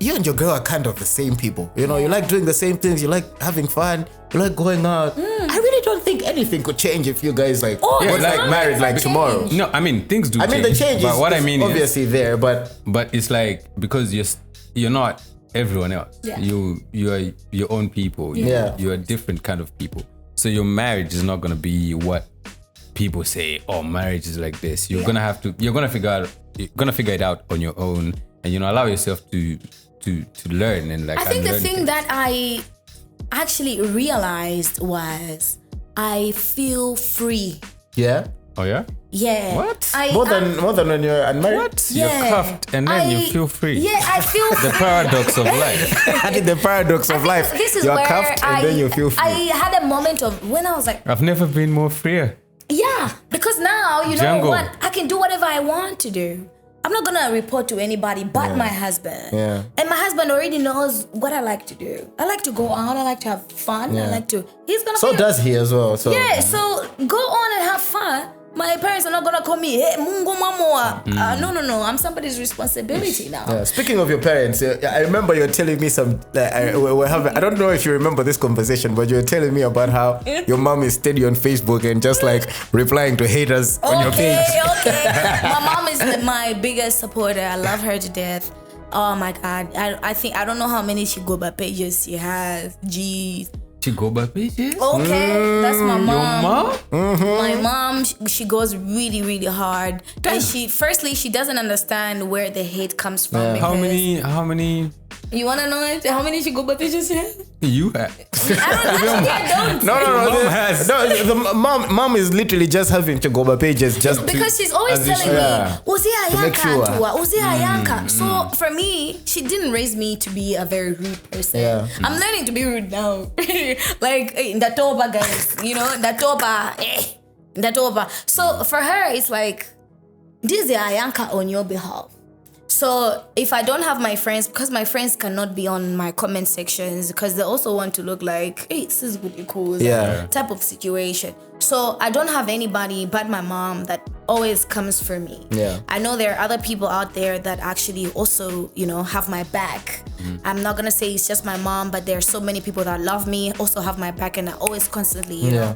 [SPEAKER 3] you and your girl are kind of the same people. You know, you like doing the same things. You like having fun. You like going out. I really don't think anything could change if you guys like
[SPEAKER 2] Oh,
[SPEAKER 3] got
[SPEAKER 2] it's
[SPEAKER 3] like
[SPEAKER 2] not
[SPEAKER 3] married like
[SPEAKER 2] change.
[SPEAKER 3] tomorrow.
[SPEAKER 4] no, I mean things do.
[SPEAKER 3] I mean, the change
[SPEAKER 4] but
[SPEAKER 3] is,
[SPEAKER 4] what I
[SPEAKER 3] is
[SPEAKER 4] mean is,
[SPEAKER 3] obviously there, but
[SPEAKER 4] it's like because you're not everyone else.
[SPEAKER 2] Yeah.
[SPEAKER 4] You are your own people.
[SPEAKER 3] Yeah.
[SPEAKER 4] You're a different kind of people. So your marriage is not gonna be what people say. Oh, marriage is like this. You're gonna figure it out on your own, and allow yourself to learn and like.
[SPEAKER 2] I think the
[SPEAKER 4] unlearn
[SPEAKER 2] thing
[SPEAKER 4] things.
[SPEAKER 2] that I actually realized was I feel free.
[SPEAKER 3] yeah,
[SPEAKER 4] Oh yeah.
[SPEAKER 2] Yeah.
[SPEAKER 4] What?
[SPEAKER 3] more than when you're unmarried.
[SPEAKER 4] What?
[SPEAKER 2] Yeah.
[SPEAKER 4] You're cuffed and then you feel free.
[SPEAKER 2] Yeah, I feel
[SPEAKER 4] The
[SPEAKER 2] free.
[SPEAKER 4] paradox of life.
[SPEAKER 3] I think the paradox of life.
[SPEAKER 2] This is
[SPEAKER 3] You're
[SPEAKER 2] where
[SPEAKER 3] cuffed and then you feel free.
[SPEAKER 2] I had a moment of when I was like,
[SPEAKER 4] I've never been more freer.
[SPEAKER 2] yeah, because now you know
[SPEAKER 4] Jungle.
[SPEAKER 2] what, I can do whatever I want to do. I'm not gonna report to anybody but my husband.
[SPEAKER 3] Yeah.
[SPEAKER 2] And my husband already knows what I like to do. I like to go out. I like to have fun. I
[SPEAKER 3] Yeah.
[SPEAKER 2] like to. He's gonna.
[SPEAKER 3] So
[SPEAKER 2] be,
[SPEAKER 3] does he as well. So
[SPEAKER 2] Yeah. So go on and have fun. My parents are not gonna call me, hey, Mungo Mamoa. No. I'm somebody's responsibility now.
[SPEAKER 3] Yeah, speaking of your parents, I remember you were telling me some. I don't know if you remember this conversation, but you were telling me about how your mom is steady on Facebook and just like replying to haters on your page.
[SPEAKER 2] Okay. My mom is my biggest supporter. I love her to death. Oh my God. I think I don't know how many she go by pages she has. Jeez.
[SPEAKER 4] She go by pages?
[SPEAKER 2] Okay, that's my mom.
[SPEAKER 4] Your mom?
[SPEAKER 2] My mom, she goes really, really hard. And she doesn't understand where the hate comes from.
[SPEAKER 3] Yeah.
[SPEAKER 4] How
[SPEAKER 2] because-
[SPEAKER 4] many
[SPEAKER 2] You wanna know it? How many she go by pages she has?
[SPEAKER 4] you have?
[SPEAKER 2] I don't.
[SPEAKER 3] No.
[SPEAKER 4] Mom has-
[SPEAKER 3] The mom is literally just having to go by pages just
[SPEAKER 2] Because she's always
[SPEAKER 4] as you
[SPEAKER 2] telling
[SPEAKER 4] should.
[SPEAKER 3] Yeah.
[SPEAKER 2] me, Uzia
[SPEAKER 3] make
[SPEAKER 2] Yanka
[SPEAKER 3] sure.
[SPEAKER 2] Tua, Uzia Yanka. So for me, she didn't raise me to be a very rude person.
[SPEAKER 3] Yeah.
[SPEAKER 2] I'm learning to be rude now. Like Ndatoba guys, Ndatoba. So for her, it's like, this is Yanka on your behalf. So if I don't have my friends, because my friends cannot be on my comment sections because they also want to look like, hey, this is good, cool,
[SPEAKER 3] Yeah.
[SPEAKER 2] type of situation. So I don't have anybody but my mom that always comes for me.
[SPEAKER 3] Yeah.
[SPEAKER 2] I know there are other people out there that actually also, have my back. I'm not gonna say it's just my mom, but there are so many people that love me, also have my back, and are always constantly, you know,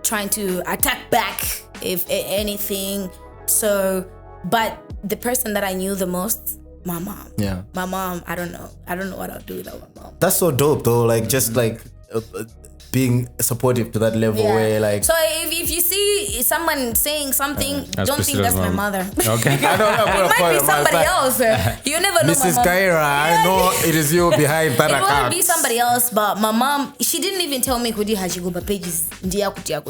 [SPEAKER 2] trying to attack back if anything. So, but the person that I knew the most, my mom.
[SPEAKER 3] Yeah.
[SPEAKER 2] My mom, I don't know what I'll do without my mom.
[SPEAKER 3] That's so dope though. Like just like being supportive to that level where like.
[SPEAKER 2] So if you see someone saying something,
[SPEAKER 4] That's
[SPEAKER 2] don't think
[SPEAKER 4] Priscilla's
[SPEAKER 2] that's my
[SPEAKER 4] mom.
[SPEAKER 2] mother.
[SPEAKER 4] Okay.
[SPEAKER 3] I don't know.
[SPEAKER 2] It might be somebody else. You never know.
[SPEAKER 3] Mrs.
[SPEAKER 2] my mom.
[SPEAKER 3] Kayira, I know it is you behind that
[SPEAKER 2] It might
[SPEAKER 3] account.
[SPEAKER 2] be somebody else, but my mom, she didn't even tell me kudi hajiguba pages.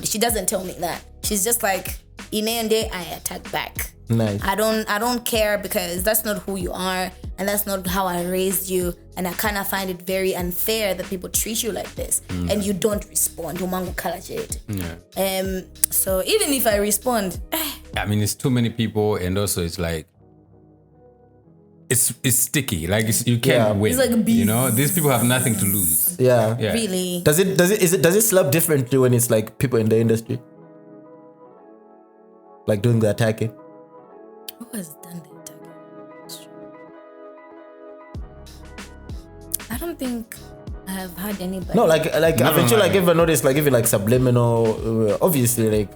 [SPEAKER 2] She doesn't tell me that. She's just like, inende I attack back.
[SPEAKER 3] Nice.
[SPEAKER 2] I don't care because that's not who you are and that's not how I raised you, and I kind of find it very unfair that people treat you like this and you don't respond.
[SPEAKER 4] Yeah.
[SPEAKER 2] So even if I respond,
[SPEAKER 4] I mean, it's too many people, and also it's like it's sticky. Like you can't win.
[SPEAKER 2] It's like a beast.
[SPEAKER 4] These people have nothing to lose.
[SPEAKER 3] Yeah.
[SPEAKER 4] Yeah.
[SPEAKER 2] really,
[SPEAKER 3] Does it slap differently when it's like people in the industry? Like doing the attacking?
[SPEAKER 2] who has done the attacking? I don't think I have had anybody.
[SPEAKER 3] No, like I bet you like ever noticed like even like subliminal, obviously like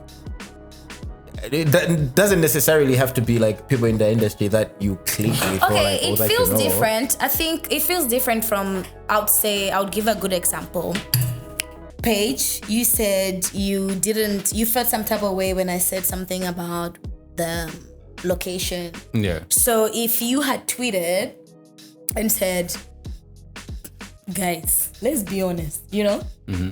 [SPEAKER 3] it doesn't necessarily have to be like people in the industry that you click with.
[SPEAKER 2] Okay,
[SPEAKER 3] or, like,
[SPEAKER 2] it feels
[SPEAKER 3] you know.
[SPEAKER 2] different. I think it feels different from. I would give a good example. Paige, you said you felt some type of way when I said something about the location.
[SPEAKER 4] Yeah.
[SPEAKER 2] So if you had tweeted and said, guys, let's be honest, you know?
[SPEAKER 4] Mm-hmm.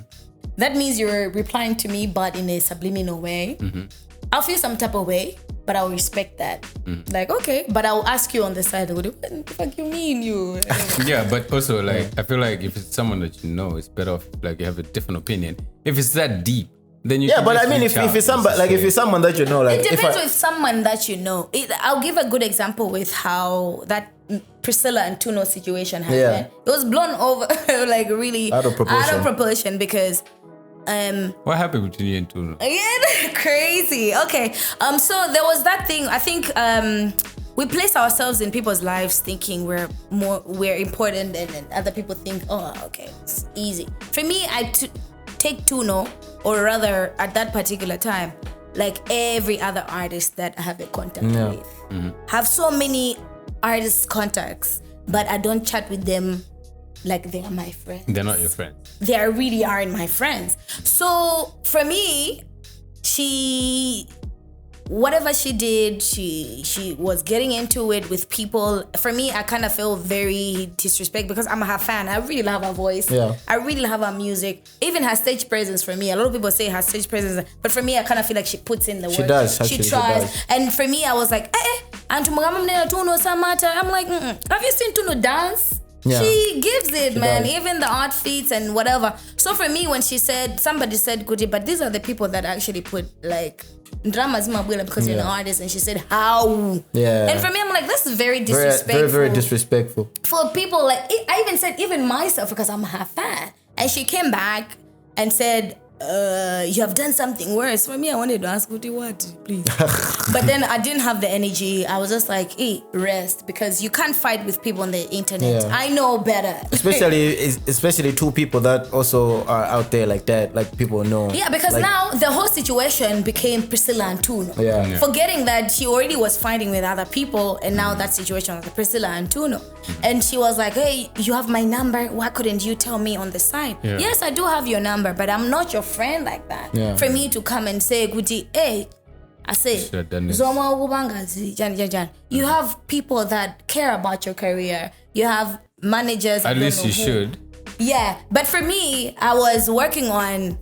[SPEAKER 2] That means you're replying to me, but in a subliminal way. Mm-hmm. I'll feel some type of way, but I'll respect that. Mm. Like, okay, but I'll ask you on the side, what the fuck you mean, you?
[SPEAKER 4] Yeah, but also, like, I feel like if it's someone that you know, it's better off, like, you have a different opinion. If it's that deep, then you can
[SPEAKER 3] but
[SPEAKER 4] just
[SPEAKER 3] I mean, if it's somebody, like, if it's someone that you know, like,
[SPEAKER 2] it depends with someone that you know. I'll give a good example with how that Priscilla and Tuno situation happened.
[SPEAKER 3] Yeah.
[SPEAKER 2] It was blown over, like, really
[SPEAKER 3] out of proportion
[SPEAKER 2] because
[SPEAKER 4] what happened between you and Tuno?
[SPEAKER 2] yeah, crazy. Okay. So there was that thing. I think we place ourselves in people's lives thinking we're important, and other people think, oh, okay, it's easy. For me, I take Tuno, or rather at that particular time, like every other artist that I have a contact with. Mm-hmm. Have so many artist contacts, but I don't chat with them like they are my friends.
[SPEAKER 4] They're not your friends.
[SPEAKER 2] They really aren't my friends. So for me, whatever she did, she was getting into it with people. For me, I kind of feel very disrespect because I'm her fan. I really love her voice.
[SPEAKER 3] Yeah.
[SPEAKER 2] I really love her music. Even her stage presence for me. A lot of people say her stage presence, but for me, I kind of feel like she puts in the work.
[SPEAKER 3] She does.
[SPEAKER 2] She tries. And for me, I was like, and Tuno Samata. I'm like, have you seen Tuno dance?
[SPEAKER 3] Yeah.
[SPEAKER 2] She gives it, man.
[SPEAKER 3] does.
[SPEAKER 2] Even the outfits and whatever. So for me, when somebody said, Kuti, but these are the people that actually put like drama's mabwela because you're an artist, and she said, how?
[SPEAKER 3] Yeah.
[SPEAKER 2] And for me, I'm like, this is very disrespectful.
[SPEAKER 3] Very, very disrespectful.
[SPEAKER 2] For people, like, I even said, even myself, because I'm her fan. And she came back and said, you have done something worse. For me, I wanted to ask Kuti, what, please? But then I didn't have the energy. I was just like, rest, because you can't fight with people on the internet.
[SPEAKER 3] Yeah.
[SPEAKER 2] I know better.
[SPEAKER 3] Especially two people that also are out there like that, like people know.
[SPEAKER 2] Yeah, because
[SPEAKER 3] like,
[SPEAKER 2] now the whole situation became Priscilla and Tuno.
[SPEAKER 3] Yeah.
[SPEAKER 2] Forgetting that she already was fighting with other people, and now that situation was Priscilla and Tuno. And she was like, hey, you have my number. Why couldn't you tell me on the side?
[SPEAKER 4] Yeah.
[SPEAKER 2] Yes, I do have your number, but I'm not your friend like that.
[SPEAKER 3] Yeah.
[SPEAKER 2] For me to come and say, Guti, hey, I say, Zoma Wubangazi, Jan. You have people that care about your career. You have managers.
[SPEAKER 4] At least you should.
[SPEAKER 2] Yeah, but for me, I was working on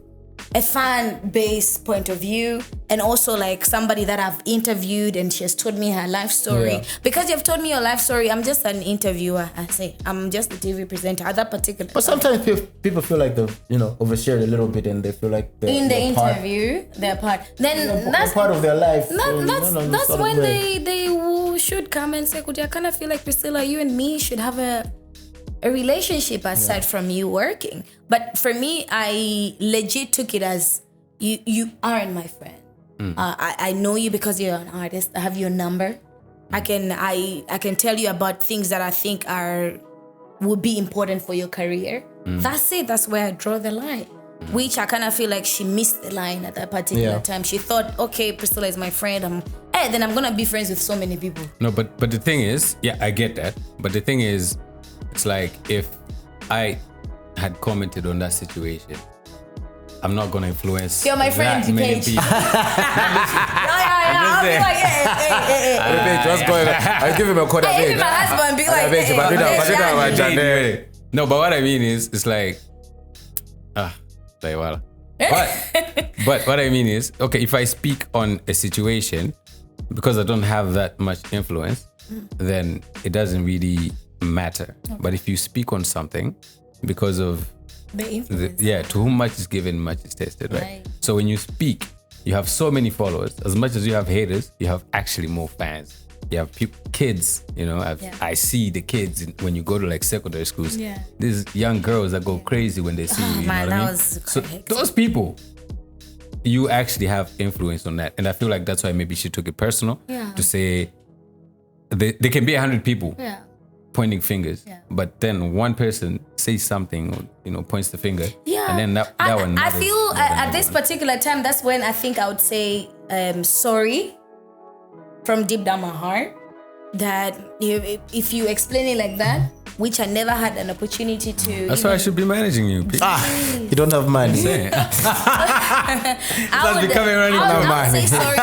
[SPEAKER 2] a fan-based point of view, and also like somebody that I've interviewed and she has told me her life story.
[SPEAKER 3] Yeah.
[SPEAKER 2] Because you've told me your life story, I'm just an interviewer. I say I'm just a TV presenter at that particular
[SPEAKER 3] But sometimes people feel like they overshared a little bit, and they feel like
[SPEAKER 2] in the interview they're part. Then that's
[SPEAKER 3] part of their life.
[SPEAKER 2] That's when they should come and say, I kind of feel like, Priscilla, you and me should have a relationship aside from you working. But for me, I legit took it as you aren't my friend. I know you because you're an artist. I have your number. I can tell you about things that I think would be important for your career. That's it. That's where I draw the line. Which I kind of feel like she missed the line at that particular time. She thought, okay, Priscilla is my friend. Then I'm gonna be friends with so many people.
[SPEAKER 4] No, but the thing is, yeah, I get that. But the thing is, it's like if I had commented on that situation, I'm not gonna influence.
[SPEAKER 2] You're my friend,
[SPEAKER 4] that many
[SPEAKER 2] Paige.
[SPEAKER 4] people.
[SPEAKER 2] I'll be like, hey.
[SPEAKER 3] What's going on? I'll give him a code.
[SPEAKER 2] Even my husband be like, hey.
[SPEAKER 4] No, but what I mean is, it's like, well. But what I mean is, okay, if I speak on a situation, because I don't have that much influence, then it doesn't really matter. Okay. But if you speak on something because of
[SPEAKER 2] the influence,
[SPEAKER 4] to whom much is given, much is tasted, right? So when you speak, you have so many followers. As much as you have haters, you have actually more fans. You have kids, I see the kids when you go to like secondary schools. Yeah. These young girls that go crazy when they see you. You know what I mean? So those people, you actually have influence on that. And I feel like that's why maybe she took it personal to say, they can be 100 people.
[SPEAKER 2] Yeah.
[SPEAKER 4] pointing fingers, but then one person says something, or, you know, points the finger, and then that one.
[SPEAKER 2] I feel at this particular time, that's when I think I would say sorry from deep down my heart. That if you explain it like that, which I never had an opportunity to.
[SPEAKER 4] That's why I should be managing you.
[SPEAKER 3] You don't have money.
[SPEAKER 2] I would say sorry.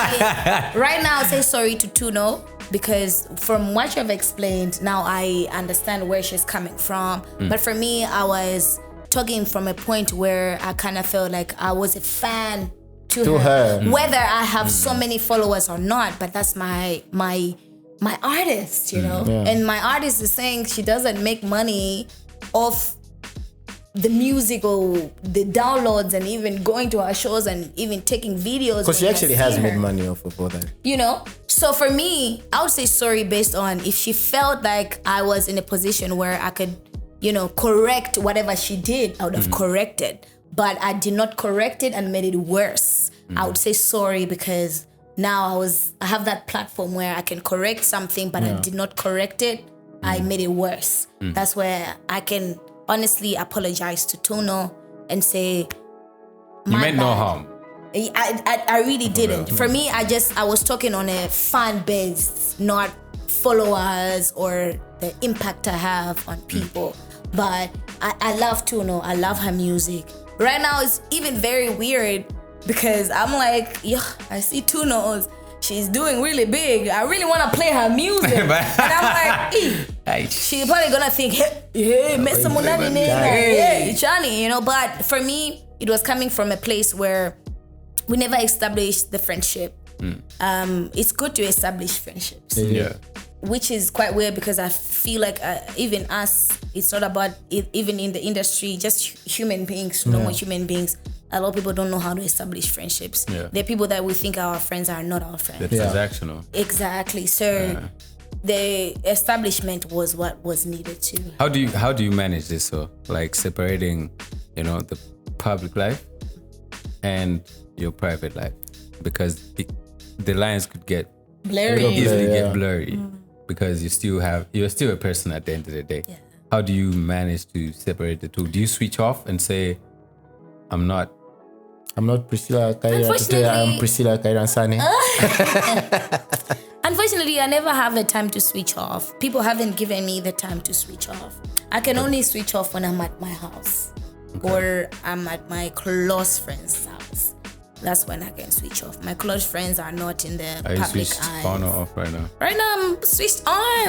[SPEAKER 2] Right now, I'll say sorry to Tuno, because from what you've explained, now I understand where she's coming from. But for me, I was talking from a point where I kind of felt like I was a fan to her. Whether I have so many followers or not, but that's my artist, you know? And my artist is saying she doesn't make money off the music or the downloads and even going to her shows and even taking videos.
[SPEAKER 3] Because she actually has made money off of all that.
[SPEAKER 2] You know? So for me, I would say sorry based on if she felt like I was in a position where I could, you know, correct whatever she did, I would have corrected. But I did not correct it and made it worse. I would say sorry because now I have that platform where I can correct something, but I did not correct it. I made it worse. That's where I can honestly apologize to Tuno and say,
[SPEAKER 4] you meant no harm.
[SPEAKER 2] I really didn't. For me, I was talking on a fan base, not followers or the impact I have on people. But I love Tuno. I love her music. Right now, it's even very weird because I'm like, I see Tuno's. She's doing really big. I really want to play her music. And I'm like, she's probably going to think, hey, Chani, you know. But for me, it was coming from a place where we never established the friendship. It's good to establish friendships. Which is quite weird because I feel like even us, it's not about even in the industry, just human beings, normal human beings. A lot of people don't know how to establish friendships. There are people that we think are our friends are not our friends.
[SPEAKER 4] They're transactional.
[SPEAKER 2] Exactly. So the establishment was what was needed to.
[SPEAKER 4] How do you manage this? So like separating, you know, the public life and your private life, because the lines could get easily get blurry. Because you're still a person at the end of the day. How do you manage to separate the two? Do you switch off and say, I'm not Priscilla Kayira today, I'm Priscilla Kayira Sane?
[SPEAKER 2] Unfortunately, I never have the time to switch off. People haven't given me the time to switch off. I can only switch off when I'm at my house or I'm at my close friend's house. That's when I can switch off. My close friends are not in the public eye.
[SPEAKER 4] Are you switched on or off right now?
[SPEAKER 2] Right now, I'm switched on.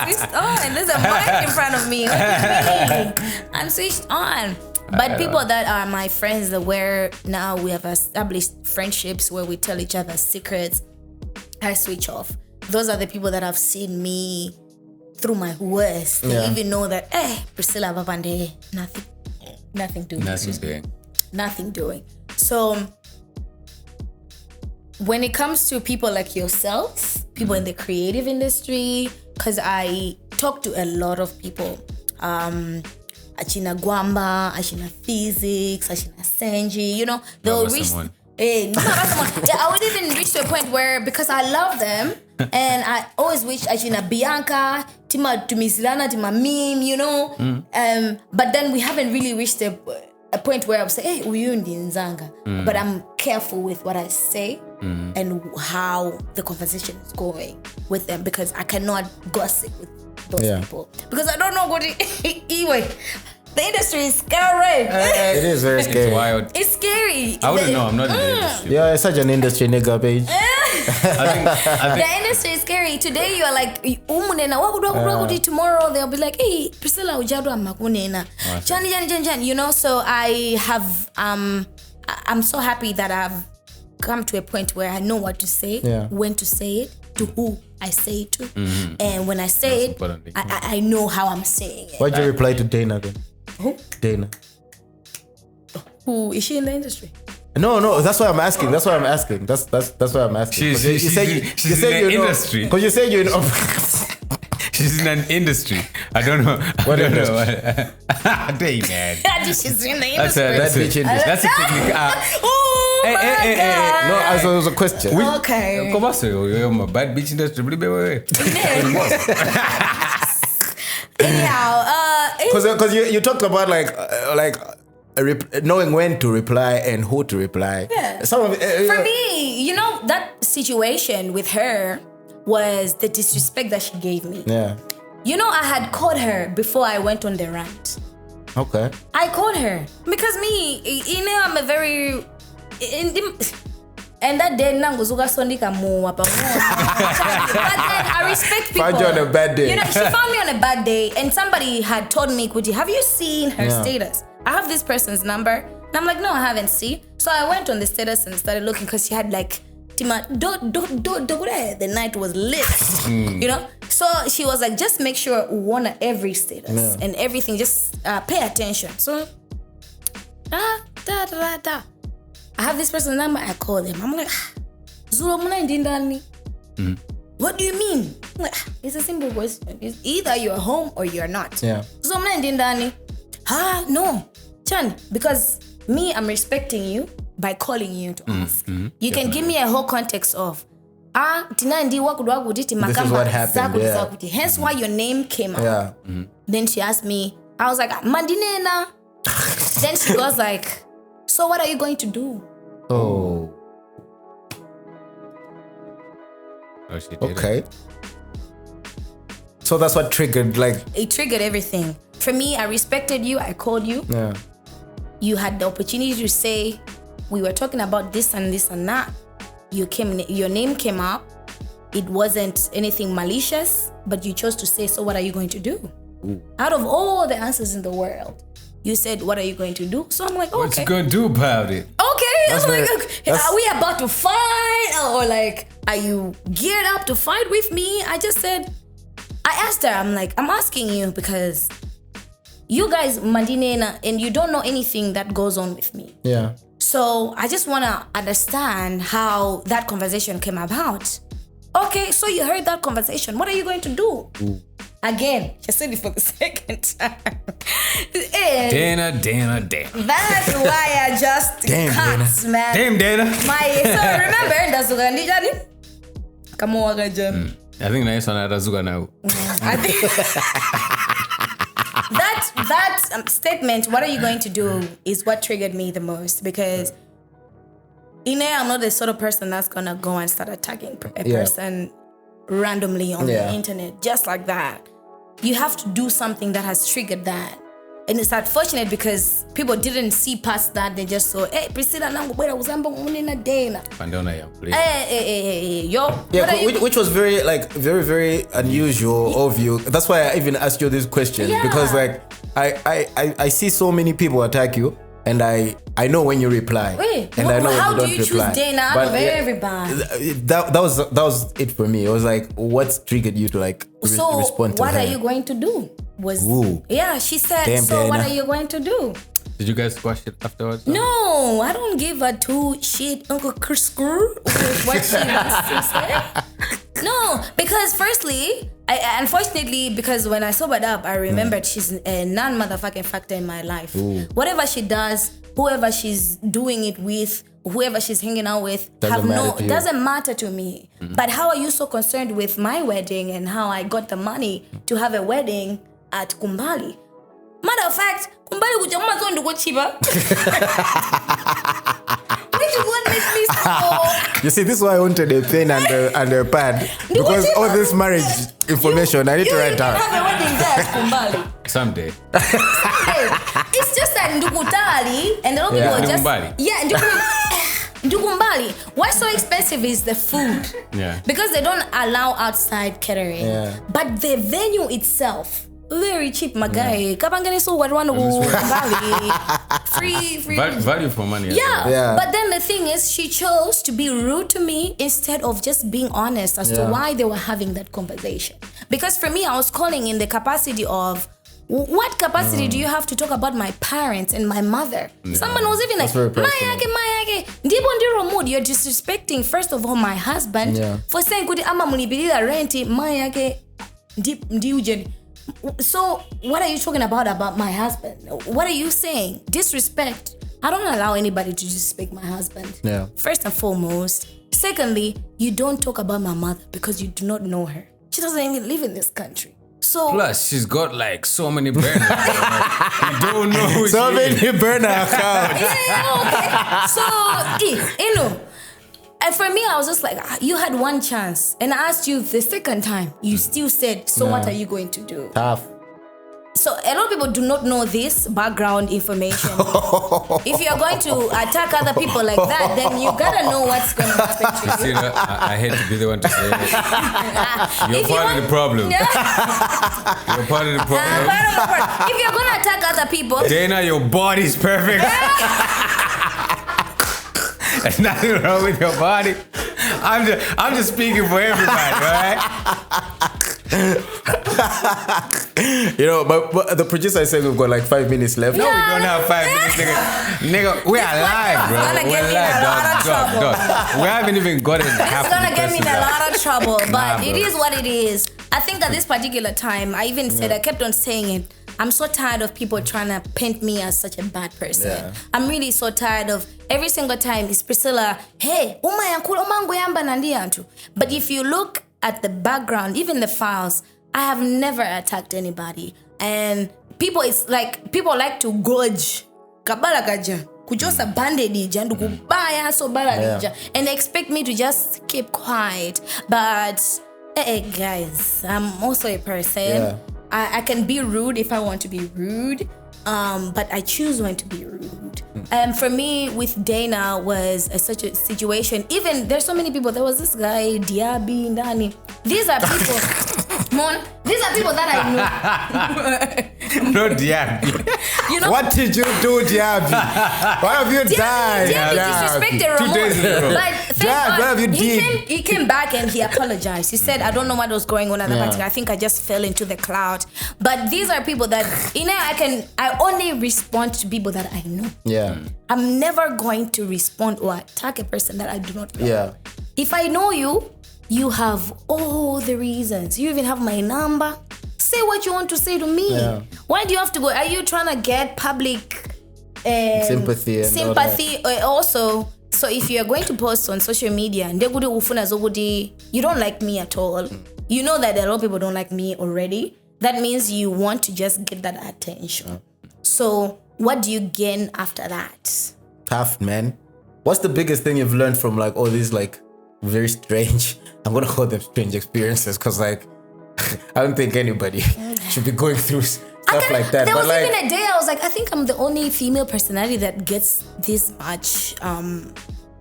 [SPEAKER 2] Switched on. There's a mic in front of me. What do you mean? I'm switched on. But people that are my friends, where now we have established friendships where we tell each other secrets, I switch off. Those are the people that have seen me through my worst. They even know that, Priscilla Babande, nothing doing. Nothing doing. So when it comes to people like yourself, people in the creative industry, because I talk to a lot of people, Achina Gwamba, Achina Physics, Achina Senji, you know, they'll reach. I would even reach to a point where, because I love them, and I always wish Achina Bianca, Tima Tumisilana, Tima Meme, you know, but then we haven't really reached a point where I'll say, hey, uyundi nzanga. But I'm careful with what I say and how the conversation is going with them, because I cannot gossip with those people. Because I don't know what anyway. The industry is scary.
[SPEAKER 3] It is very scary.
[SPEAKER 4] It's wild.
[SPEAKER 2] It's scary.
[SPEAKER 4] I wouldn't know. I'm not in the industry.
[SPEAKER 3] Yeah, it's such an industry nigga page.
[SPEAKER 2] I think the industry is scary. Today you are like, tomorrow they'll be like, hey, Priscilla ujadwa makunena. Jan. You know, so I have, I'm so happy that I've come to a point where I know what to say, when to say it, to who I say it to. And when I say it, I know how I'm saying it.
[SPEAKER 3] Why'd you reply to Dana then?
[SPEAKER 2] Who?
[SPEAKER 3] Dana.
[SPEAKER 2] Who is she in the industry?
[SPEAKER 3] No, that's why I'm asking. That's why I'm asking. That's why I'm asking.
[SPEAKER 4] She's in an industry.
[SPEAKER 3] Because you said you're in.
[SPEAKER 4] She's in an industry. I don't know.
[SPEAKER 3] What
[SPEAKER 4] I don't
[SPEAKER 3] industry?
[SPEAKER 4] know. Day man.
[SPEAKER 2] She's in the industry.
[SPEAKER 3] That bitch industry.
[SPEAKER 4] That's a technique.
[SPEAKER 2] my God.
[SPEAKER 3] No, as it was a question.
[SPEAKER 2] Okay.
[SPEAKER 4] Come on, you're my bad bitch industry.
[SPEAKER 2] Anyhow,
[SPEAKER 3] Because you talked about knowing when to reply and who to reply.
[SPEAKER 2] Yeah.
[SPEAKER 3] Some of it,
[SPEAKER 2] for me, you know, that situation with her was the disrespect that she gave me.
[SPEAKER 3] Yeah.
[SPEAKER 2] You know, I had called her before I went on the rant.
[SPEAKER 3] Okay.
[SPEAKER 2] I called her because me, you know, I'm a very and that day nanguzuka sondika mu but then I respect people.
[SPEAKER 3] Found you on a bad day.
[SPEAKER 2] You know, she found me on a bad day, and somebody had told me, Kuti, have you seen her status? I have this person's number. And I'm like, no, I haven't seen. So I went on the status and started looking because she had like the night was lit. You know? So she was like, just make sure we honor every status and everything. Just pay attention. So I have this person's number. I call them. I'm like, Zuro muna indindani. What do you mean? I'm like, it's a simple question. It's either you're home or you're not.
[SPEAKER 3] Yeah.
[SPEAKER 2] Zuro muna indindani. No. Chan, because me, I'm respecting you by calling you to ask. You can give me a whole context of this is
[SPEAKER 3] what happened, yeah.
[SPEAKER 2] Hence why your name came out.
[SPEAKER 3] Yeah.
[SPEAKER 2] Then she asked me, I was like, Mandinena. Then she goes like, so what are you going to do?
[SPEAKER 3] Oh.
[SPEAKER 4] She did
[SPEAKER 3] Okay. So that's what triggered
[SPEAKER 2] It triggered everything. For me, I respected you. I called you.
[SPEAKER 3] Yeah.
[SPEAKER 2] You had the opportunity to say, we were talking about this and this and that. Your name came up. It wasn't anything malicious, but you chose to say, so what are you going to do? Ooh. Out of all the answers in the world, you said, what are you going to do? So I'm like, okay.
[SPEAKER 4] What you gonna do about it?
[SPEAKER 2] Okay. Are we about to fight? Or like, are you geared up to fight with me? I just said, I asked her, I'm like, I'm asking you because you guys, Mandinena, and you don't know anything that goes on with me.
[SPEAKER 3] Yeah.
[SPEAKER 2] So I just want to understand how that conversation came about. Okay, so you heard that conversation. What are you going to do?
[SPEAKER 3] Ooh.
[SPEAKER 2] Again, she said it for the second time.
[SPEAKER 4] Dana.
[SPEAKER 2] That's why I just cut, man.
[SPEAKER 4] Damn, Dana.
[SPEAKER 2] So remember, that's Ugandijani. Come on, Ugandijani.
[SPEAKER 4] I think nice one at Azuka now.
[SPEAKER 2] I think that statement, what are you going to do, is what triggered me the most, because I'm not the sort of person that's gonna go and start attacking a person randomly on the internet just like that. You have to do something that has triggered that. And it's unfortunate because people didn't see past that. They just saw, hey, Priscilla,
[SPEAKER 3] which was very, very unusual of you. That's why I even asked you this question, because I see so many people attack you, and I know when you reply, and I know
[SPEAKER 2] how
[SPEAKER 3] when
[SPEAKER 2] do
[SPEAKER 3] you
[SPEAKER 2] you
[SPEAKER 3] don't reply.
[SPEAKER 2] choose Dana out of everybody?
[SPEAKER 3] That was it for me. It was like, what's triggered you to respond to
[SPEAKER 2] what
[SPEAKER 3] her?
[SPEAKER 2] are you going to do? She said,
[SPEAKER 3] damn,
[SPEAKER 2] so
[SPEAKER 3] Dana.
[SPEAKER 2] what are you going to do?
[SPEAKER 4] Did you guys squash it afterwards?
[SPEAKER 2] No, I don't give a two shit Uncle Screw with what she wants to say. No, because firstly, unfortunately, because when I sobered up, I remembered she's a non-motherfucking factor in my life.
[SPEAKER 3] Ooh.
[SPEAKER 2] Whatever she does, whoever she's doing it with, whoever she's hanging out with, doesn't matter to me. Mm-hmm. But how are you so concerned with my wedding and how I got the money to have a wedding at Kumbali? Matter of fact, Kumbali kujamuma so nduko chiba. Which is what makes me so.
[SPEAKER 3] You see, this is why I wanted a pen and a pad, because all this marriage information I need to write down.
[SPEAKER 2] You have a wedding there at Kumbali.
[SPEAKER 4] Someday.
[SPEAKER 2] It's just that Ndukutali and a lot of people are just Ndukumbali. What's so expensive is the food.
[SPEAKER 4] Yeah. Because
[SPEAKER 2] they don't allow outside catering.
[SPEAKER 3] Yeah.
[SPEAKER 2] But the venue itself, very cheap, my guy. Kapangani so what one free
[SPEAKER 4] value for money.
[SPEAKER 3] Yeah.
[SPEAKER 2] But then the thing is, she chose to be rude to me instead of just being honest as to why they were having that conversation. Because for me, I was calling in the capacity of, what capacity do you have to talk about my parents and my mother? Yeah. Someone was even like, Mayake. Ndibo mood. You're disrespecting, first of all, my husband for saying, Kuti ama munibidila renti, Mayake, ndiujeni. So what are you talking about my husband? What are you saying? Disrespect I don't allow anybody to disrespect my husband.
[SPEAKER 3] Yeah.
[SPEAKER 2] First and foremost. Secondly, you don't talk about my mother because you do not know her. She doesn't even live in this country. So
[SPEAKER 4] Plus, she's got like so many burners. You don't know who
[SPEAKER 3] So
[SPEAKER 4] she
[SPEAKER 3] many
[SPEAKER 4] is.
[SPEAKER 3] burner accounts.
[SPEAKER 2] okay. So, and for me, I was just like, you had one chance. And I asked you the second time. You still said, so what are you going to do?
[SPEAKER 3] Tough.
[SPEAKER 2] So a lot of people do not know this background information. If you're going to attack other people like that, then you gotta know what's going to happen to you.
[SPEAKER 4] Priscilla, I hate to be the one to say it. You're
[SPEAKER 2] If you
[SPEAKER 4] part of
[SPEAKER 2] want-
[SPEAKER 4] the problem.
[SPEAKER 2] Yeah.
[SPEAKER 4] You're part of the problem.
[SPEAKER 2] Part of the problem. If you're gonna attack other people,
[SPEAKER 4] Dana, your body's perfect. There's nothing wrong with your body. I'm just speaking for everybody, right?
[SPEAKER 3] You know, but the producer said we've got like 5 minutes left.
[SPEAKER 4] No, we don't have 5 minutes, nigga. We are live, bro.
[SPEAKER 2] gonna get
[SPEAKER 4] We're
[SPEAKER 2] me in a lot of trouble.
[SPEAKER 4] dog. We haven't even gotten half
[SPEAKER 2] it's
[SPEAKER 4] of the
[SPEAKER 2] gonna get me in a
[SPEAKER 4] questions out.
[SPEAKER 2] lot of trouble. But
[SPEAKER 4] Nah,
[SPEAKER 2] it
[SPEAKER 4] bro.
[SPEAKER 2] is what it is. I think at this particular time, I even said, I kept on saying it. I'm so tired of people trying to paint me as such a bad person.
[SPEAKER 3] Yeah.
[SPEAKER 2] I'm really so tired of every single time it's Priscilla, hey, but if you look at the background, even the files, I have never attacked anybody. And people, it's like, people like to gauge. Kabala kaja. Kujosa bandedija and kubaya so baladija. And they expect me to just keep quiet. But guys, I'm also a person.
[SPEAKER 3] Yeah.
[SPEAKER 2] I can be rude if I want to be rude. But I choose when to be rude. For me, with Dana was such a situation. Even there's so many people. There was this guy, Diaby, Ndani. These are people. Mon, these are people that I know.
[SPEAKER 4] No, diab.
[SPEAKER 2] You know,
[SPEAKER 3] What did you do, Diaby? Why have you died?
[SPEAKER 2] Diaby disrespected Ramon.
[SPEAKER 4] 2 days in a row.
[SPEAKER 2] But
[SPEAKER 3] Dad,
[SPEAKER 2] thank
[SPEAKER 3] what have you
[SPEAKER 2] God,
[SPEAKER 3] did?
[SPEAKER 2] he came back and he apologized. He said, I don't know what was going on at the party. I think I just fell into the cloud. But these are people that, I only respond to people that I know.
[SPEAKER 3] Yeah.
[SPEAKER 2] I'm never going to respond or attack a person that I do not know.
[SPEAKER 3] Yeah.
[SPEAKER 2] If I know you, you have all the reasons. You even have my number. Say what you want to say to me.
[SPEAKER 3] Yeah.
[SPEAKER 2] Why do you have to go? Are you trying to get public
[SPEAKER 3] Sympathy and all that.
[SPEAKER 2] sympathy? Also, so if you're going to post on social media, you don't like me at all. You know that a lot of people don't like me already. That means you want to just get that attention. So what do you gain after that?
[SPEAKER 3] Tough, man. What's the biggest thing you've learned from like all these like very strange, I'm gonna call them strange experiences, because like I don't think anybody should be going through stuff like that.
[SPEAKER 2] There
[SPEAKER 3] But
[SPEAKER 2] was
[SPEAKER 3] like,
[SPEAKER 2] even a day I was like, I think I'm the only female personality that gets this much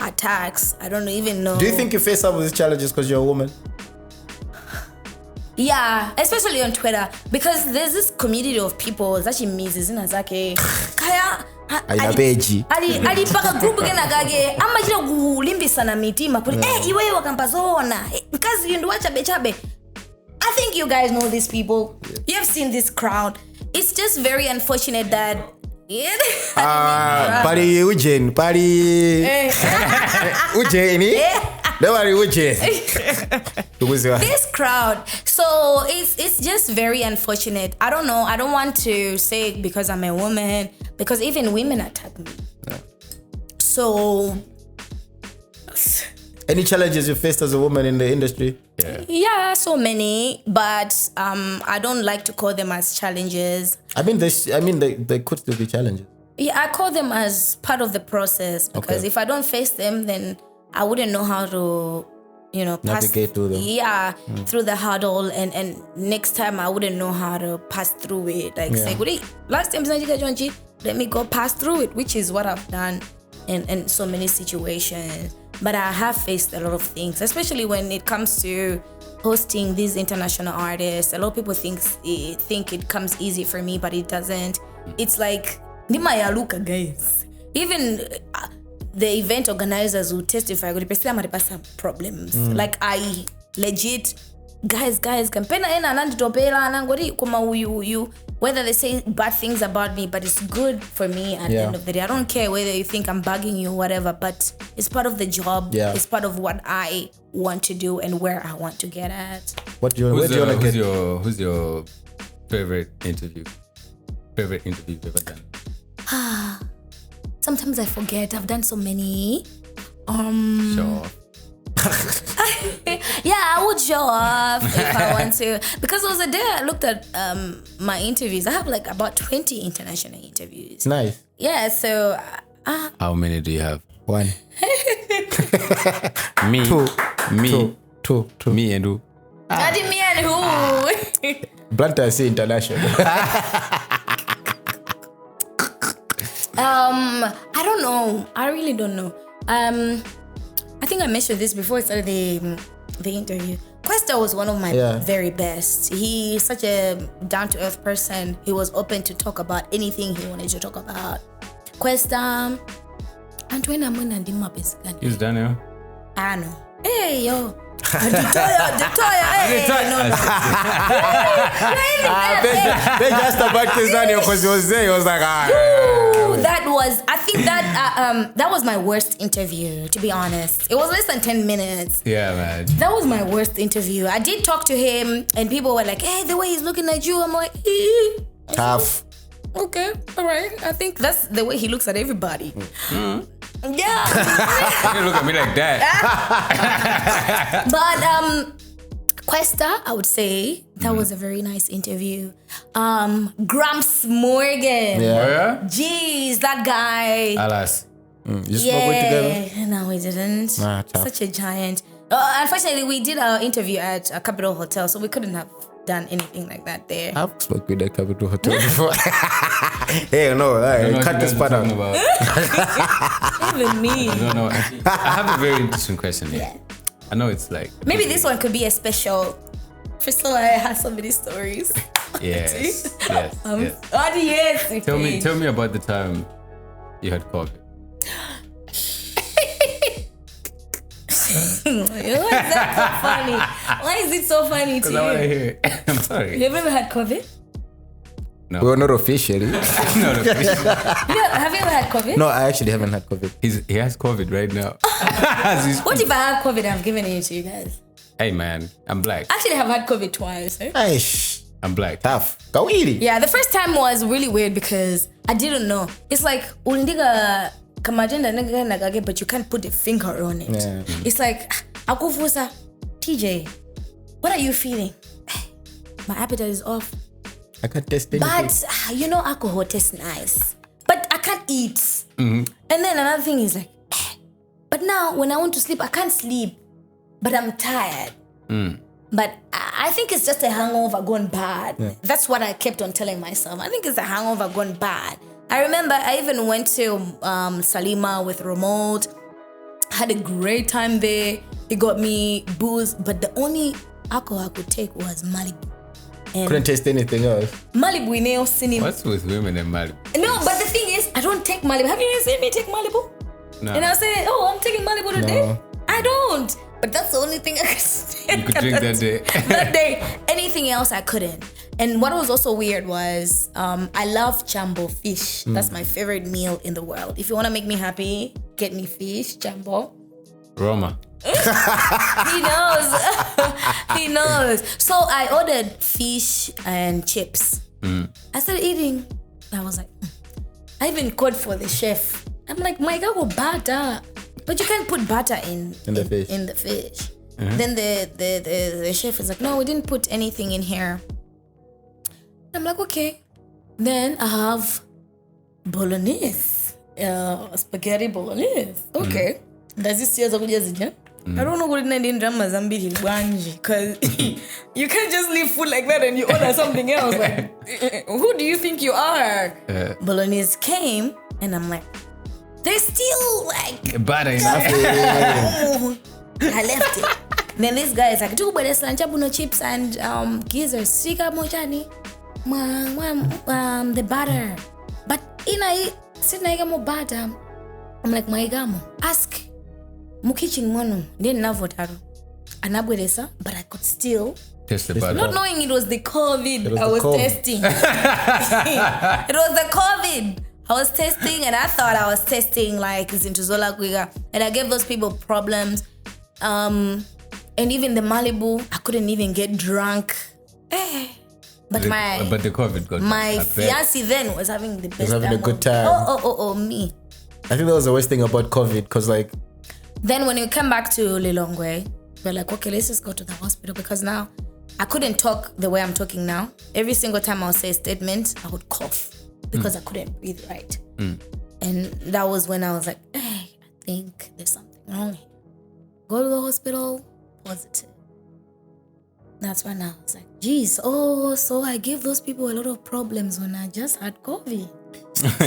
[SPEAKER 2] attacks. I don't even know.
[SPEAKER 3] do you think you face some of these challenges because you're a woman?
[SPEAKER 2] Yeah, especially on Twitter, because there's this community of people that misses in Azake. Kaya
[SPEAKER 3] Ainabeji.
[SPEAKER 2] alipaka group gena gage amachira kulimbisana mitima kuti iwe wakampazona mkazi ndo wachabe. I think you guys know these people. You have seen this crowd. It's just very unfortunate that
[SPEAKER 3] Pari Ujen, Pari Ujeni. Nobody Ujen.
[SPEAKER 2] this crowd. So it's just very unfortunate. I don't know. I don't want to say because I'm a woman, because even women attack me.
[SPEAKER 3] Yeah.
[SPEAKER 2] So
[SPEAKER 3] Any challenges you faced as a woman in the industry?
[SPEAKER 2] yeah, so many, but I don't like to call them as challenges.
[SPEAKER 3] I mean, they could still be challenges.
[SPEAKER 2] Yeah, I call them as part of the process, because
[SPEAKER 3] Okay.
[SPEAKER 2] if I don't face them, then I wouldn't know how to, pass
[SPEAKER 3] Navigate through them.
[SPEAKER 2] Yeah, through the hurdle, and next time I wouldn't know how to pass through it. Like say, "Wait, last time let me go pass through it," which is what I've done in so many situations. But I have faced a lot of things, especially when it comes to hosting these international artists. A lot of people think it comes easy for me, but it doesn't. It's like Nimayaluka, guys. Even the event organizers who testify, some problems. Like I legit, guys, campaign whether they say bad things about me, but it's good for me at the end of the day. I don't care whether you think I'm bugging you or whatever, but it's part of the job.
[SPEAKER 3] Yeah.
[SPEAKER 2] It's part of what I want to do and where I want to get at.
[SPEAKER 3] Where do you want to get?
[SPEAKER 4] Who's your favorite interview? Favorite interview you've ever done?
[SPEAKER 2] sometimes I forget. I've done so many.
[SPEAKER 4] Sure.
[SPEAKER 2] Yeah, I would show off if I want to. Because there was a day I looked at my interviews. I have like about 20 international interviews.
[SPEAKER 3] Nice.
[SPEAKER 2] Yeah, so
[SPEAKER 4] How many do you have?
[SPEAKER 3] 1.
[SPEAKER 4] Me.
[SPEAKER 3] 2.
[SPEAKER 4] Me.
[SPEAKER 3] 2.
[SPEAKER 4] Me and who?
[SPEAKER 2] I didn't mean who.
[SPEAKER 3] Blantyre say international.
[SPEAKER 2] I don't know. I really don't know. I think I mentioned this before I started the interview. Questa was one of my very best. He's such a down-to-earth person. He was open to talk about anything he wanted to talk about. Questa, Antoine Amuna and Dima basically.
[SPEAKER 4] He's done here.
[SPEAKER 2] I know. Hey yo. Detoya, hey, no.
[SPEAKER 3] They just about this Daniel because he was there. He was like,
[SPEAKER 2] I think that was my worst interview, to be honest. It was less than 10 minutes.
[SPEAKER 4] Yeah, man.
[SPEAKER 2] That was my worst interview. I did talk to him and people were like, hey, the way he's looking at you, I'm like,
[SPEAKER 3] tough.
[SPEAKER 2] Okay, all right. I think that's the way he looks at everybody. Yeah.
[SPEAKER 4] You can look at me like that.
[SPEAKER 2] But Questa, I would say that was a very nice interview. Gramps Morgan.
[SPEAKER 3] Yeah.
[SPEAKER 4] Oh, yeah?
[SPEAKER 2] Jeez, that guy.
[SPEAKER 4] Alas.
[SPEAKER 3] You smoke weed together?
[SPEAKER 2] No, we didn't.
[SPEAKER 3] Nah, tough.
[SPEAKER 2] Such a giant. Unfortunately, we did our interview at a Capital Hotel, so we couldn't have done anything like that there.
[SPEAKER 3] I've smoked with at Capital Hotel before. Hey, no, cut this part out.
[SPEAKER 2] Even me.
[SPEAKER 4] I don't know. Actually, I have a very interesting question here.
[SPEAKER 2] Yeah.
[SPEAKER 4] I know it's like...
[SPEAKER 2] Maybe this one could be a special. Priscilla has so many stories.
[SPEAKER 4] Yes. Yes. Yes.
[SPEAKER 2] Oh, yes.
[SPEAKER 4] Tell me about the time you had COVID.
[SPEAKER 2] Why is that so funny? Why is it so funny to
[SPEAKER 4] Because I want to
[SPEAKER 2] you?
[SPEAKER 4] hear it. I'm sorry.
[SPEAKER 2] You ever had COVID?
[SPEAKER 4] No.
[SPEAKER 3] Well, not officially.
[SPEAKER 4] No.
[SPEAKER 2] Have you ever had COVID?
[SPEAKER 3] No, I actually haven't had COVID.
[SPEAKER 4] He has COVID right now.
[SPEAKER 2] What if I have COVID and I've given it to you guys?
[SPEAKER 4] Hey, man. I'm black.
[SPEAKER 2] Actually, I've had COVID twice. Eh?
[SPEAKER 3] Aish.
[SPEAKER 4] I'm black.
[SPEAKER 3] Tough. Kawiri.
[SPEAKER 2] Yeah, the first time was really weird because I didn't know. It's like ulindiga kamajenda nagage, but you can't put a finger on it.
[SPEAKER 3] Yeah.
[SPEAKER 2] It's like akufusa, TJ, what are you feeling? My appetite is off.
[SPEAKER 3] I can't test anything.
[SPEAKER 2] But alcohol tastes nice. But I can't eat. Mm-hmm. And then another thing is like, but now when I want to sleep, I can't sleep. But I'm tired. But I think it's just a hangover gone bad. Yeah. That's what I kept on telling myself. I think it's a hangover gone bad. I remember I even went to Salima with Remote. Had a great time there. He got me booze. But the only alcohol I could take was Malibu. And
[SPEAKER 3] couldn't taste anything else.
[SPEAKER 2] Malibu in El Cinema.
[SPEAKER 4] What's with women and Malibu?
[SPEAKER 2] No, but the thing is, I don't take Malibu. Have you ever seen me take Malibu?
[SPEAKER 4] No.
[SPEAKER 2] And I say, oh, I'm taking Malibu today.
[SPEAKER 3] No.
[SPEAKER 2] I don't. But that's the only thing I could say.
[SPEAKER 4] You could drink that day.
[SPEAKER 2] That day. Anything else I couldn't. And what was also weird was, I love jumbo fish. That's my favorite meal in the world. If you want to make me happy, get me fish, jumbo.
[SPEAKER 4] Roma.
[SPEAKER 2] He knows. He knows. So I ordered fish and chips. I started eating. I was like, I even called for the chef. I'm like, my God, with butter. But you can't put butter in the fish. Then the chef is like, no, we didn't put anything in here. I'm like, okay. Then I have bolognese. Spaghetti bolognese. Okay. Does this see as a I don't know what it in because you can't just leave food like that and you order something else. Like, who do you think you are? Bolognese came and I'm like, there's still like
[SPEAKER 4] butter in
[SPEAKER 2] I left it. Then this guy is like, do but there's lanchabuno chips and gizzards. Sika mochani. The butter. But sitting more butter. I'm like, maigamo. Ask. Mukichin mono. Didn't have water. Anabwelesa, but I could still
[SPEAKER 4] taste the butter.
[SPEAKER 2] Not knowing it was the COVID I was testing. It was the COVID. I was testing and I thought I was testing like Zintuzola Guiga. And I gave those people problems. And even the Malibu, I couldn't even get drunk. But
[SPEAKER 4] the COVID got
[SPEAKER 2] my fiancé then was having the best
[SPEAKER 3] having a good time.
[SPEAKER 2] Oh, me.
[SPEAKER 3] I think that was the worst thing about COVID, because like,
[SPEAKER 2] Then when we came back to Lilongwe, we're like, okay, let's just go to the hospital, because now I couldn't talk the way I'm talking now. Every single time I would say a statement, I would cough because I couldn't breathe right. And that was when I was like, hey, I think there's something wrong here. Go to the hospital, positive. That's when I was like, geez, so I gave those people a lot of problems when I just had COVID.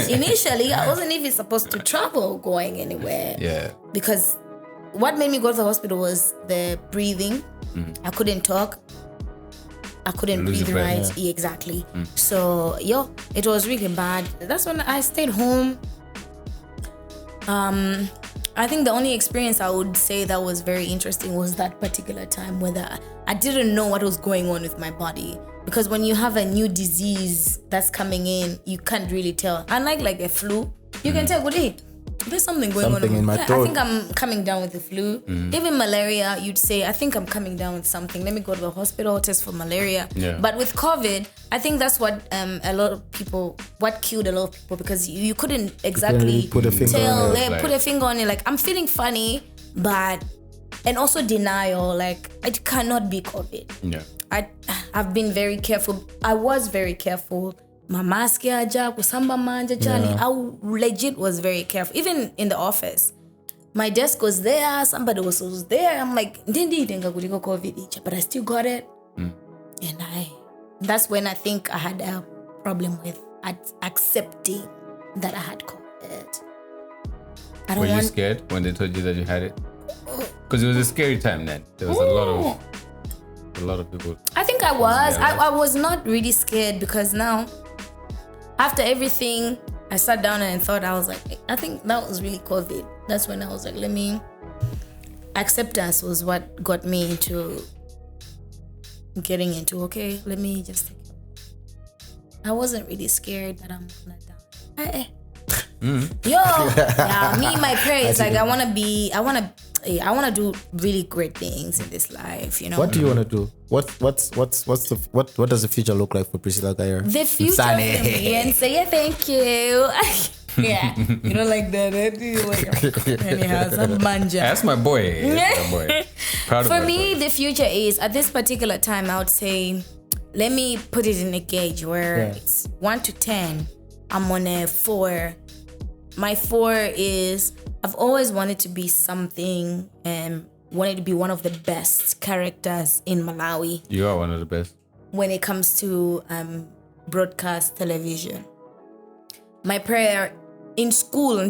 [SPEAKER 2] Initially, I wasn't even supposed to travel going anywhere.
[SPEAKER 4] Yeah.
[SPEAKER 2] Because what made me go to the hospital was the breathing. I couldn't talk. I couldn't
[SPEAKER 4] Lose
[SPEAKER 2] breathe
[SPEAKER 4] your breath.
[SPEAKER 2] right. Yeah, exactly. So, it was really bad. That's when I stayed home. I think the only experience I would say that was very interesting was that particular time where I didn't know what was going on with my body. Because when you have a new disease that's coming in, you can't really tell. Unlike like a flu, you can tell, hey, there's something going
[SPEAKER 3] Something
[SPEAKER 2] on.
[SPEAKER 3] in my
[SPEAKER 2] I
[SPEAKER 3] throat.
[SPEAKER 2] think I'm coming down with the flu. Even malaria, you'd say, I think I'm coming down with something. Let me go to the hospital, test for malaria.
[SPEAKER 4] Yeah.
[SPEAKER 2] But with COVID, I think that's what what killed a lot of people, because you couldn't exactly
[SPEAKER 3] really put a finger on it.
[SPEAKER 2] put a finger on it. Like, I'm feeling funny, and also denial. Like, it cannot be COVID.
[SPEAKER 4] Yeah.
[SPEAKER 2] I've been very careful. I was very careful. My mask yaja, kusamba manja chani. I legit was very careful. Even in the office, my desk was there. Somebody was there. I'm like, didn't think I could go COVID, but I still got it. And that's when I think I had a problem with accepting that I had COVID. I don't
[SPEAKER 4] Were you
[SPEAKER 2] want.
[SPEAKER 4] scared when they told you that you had it? Because it was a scary time then. There was a lot of people.
[SPEAKER 2] I think I was. I was not really scared, because now, after everything, I sat down and thought, I was like, I think that was really COVID. That's when I was like, acceptance was what got me into getting into, okay, let me just take it. I wasn't really scared that I'm gonna die. Me, my prayer is like, I wanna do really great things in this life, you know.
[SPEAKER 3] what do you want to do? What does the future look like for Priscilla Kayira?
[SPEAKER 2] The future
[SPEAKER 3] Sunny.
[SPEAKER 2] for me, and say thank you. Yeah, you don't like that. Anyhow, some manja.
[SPEAKER 4] That's my boy. That's my boy. Proud of
[SPEAKER 2] For
[SPEAKER 4] my
[SPEAKER 2] me,
[SPEAKER 4] boy.
[SPEAKER 2] the future is, at this particular time, I would say, let me put it in a gauge where it's 1 to 10. I'm on a 4. My 4 is, I've always wanted to be something and wanted to be one of the best characters in Malawi
[SPEAKER 4] You are one of the best.
[SPEAKER 2] when it comes to broadcast television. My prayer in school, I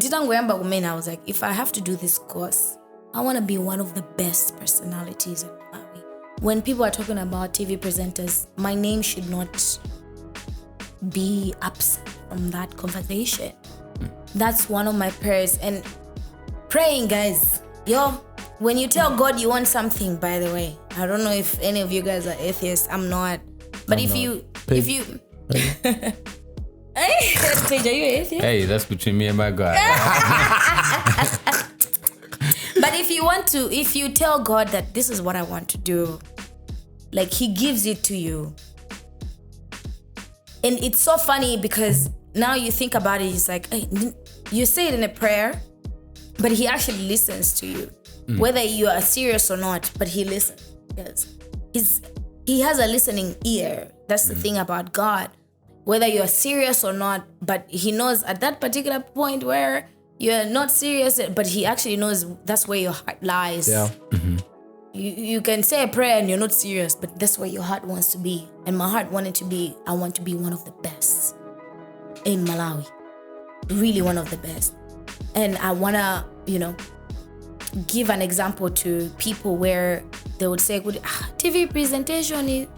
[SPEAKER 2] was like, if I have to do this course, I want to be one of the best personalities in Malawi. When people are talking about TV presenters, my name should not be absent from that conversation. That's one of my prayers. And praying, guys, when you tell God you want something, by the way, I don't know if any of you guys are atheists. I'm not. But if you Hey, Tej, are you atheist?
[SPEAKER 4] Hey, that's between me and my God.
[SPEAKER 2] But if you tell God that this is what I want to do, like, He gives it to you. And it's so funny because now you think about it, it's like, hey, you say it in a prayer, but He actually listens to you. Whether you are serious or not, but He listens. Yes. He has a listening ear. That's the thing about God. Whether you're serious or not, but He knows at that particular point where you're not serious, but He actually knows that's where your heart lies.
[SPEAKER 3] Yeah.
[SPEAKER 2] You can say a prayer and you're not serious, but that's where your heart wants to be. And my heart wanted to be, I want to be one of the best in Malawi. Really one of the best. And I want to, give an example to people where they would say, TV presentation is,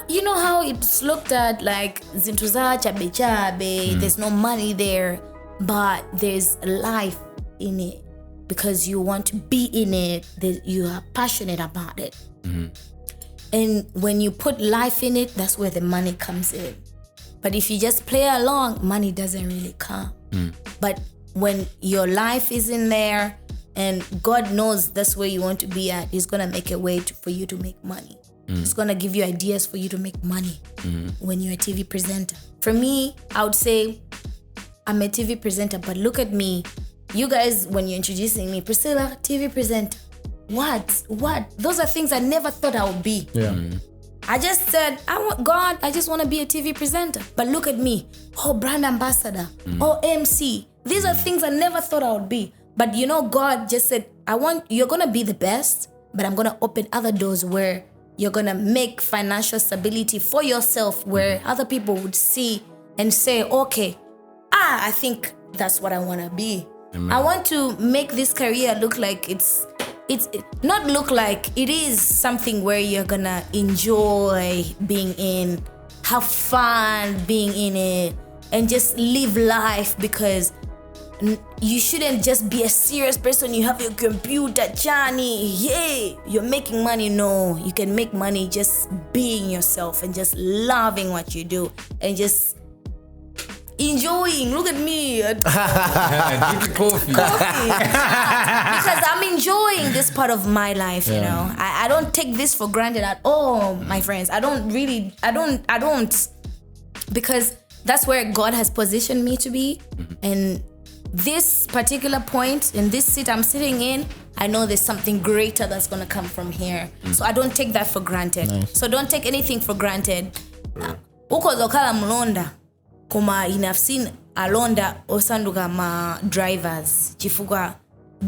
[SPEAKER 2] you know how it's looked at like zintuza chabe chabe, there's no money there, but there's life in it because you want to be in it, you are passionate about it. And when you put life in it, that's where the money comes in. But if you just play along, money doesn't really come. But when your life is in there and God knows that's where you want to be at, He's going to make a way for you to make money. He's going to give you ideas for you to make money when you're a TV presenter. For me, I would say I'm a TV presenter, but look at me. You guys, when you're introducing me, Priscilla, TV presenter. What? Those are things I never thought I would be.
[SPEAKER 3] Yeah.
[SPEAKER 2] I just said, I just want to be a TV presenter. But look at me. Oh, brand ambassador. Oh, MC. These are things I never thought I would be. But God just said, you're going to be the best, but I'm going to open other doors where you're going to make financial stability for yourself, where other people would see and say, okay, I think that's what I want to be. Amen. I want to make this career look like it is something where you're going to enjoy being in, have fun being in it, and just live life, because you shouldn't just be a serious person. You have your computer, Johnny. Yay, you're making money. No, you can make money just being yourself and just loving what you do and just enjoying. Look at me.
[SPEAKER 4] Coffee.
[SPEAKER 2] Because I'm enjoying this part of my life, I don't take this for granted at all, my friends. I don't. Because that's where God has positioned me to be. And this particular point in this seat I'm sitting in, I know there's something greater that's going to come from here. So I don't take that for granted. Nice. So don't take anything for granted. Uko zokala mlonda kuma I've seen alonda osanduka ma drivers chifukwa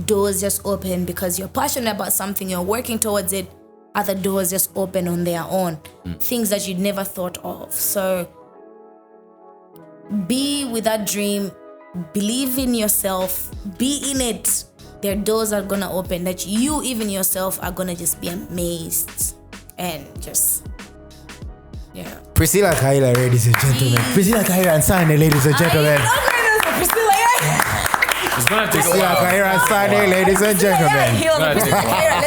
[SPEAKER 2] doors just open because you're passionate about something, you're working towards it, other doors just open on their own. Things that you'd never thought of. So be with that dream. Believe in yourself, be in it. Their doors are gonna open that you even yourself are gonna just be amazed and just
[SPEAKER 3] Priscilla Kayira, ladies and gentlemen. Priscilla Kayira and Sunday, ladies and gentlemen.
[SPEAKER 4] It's gonna take a
[SPEAKER 3] Priscilla
[SPEAKER 4] while.
[SPEAKER 3] Kayira and Sunday, ladies and gentlemen. Priscilla Kayira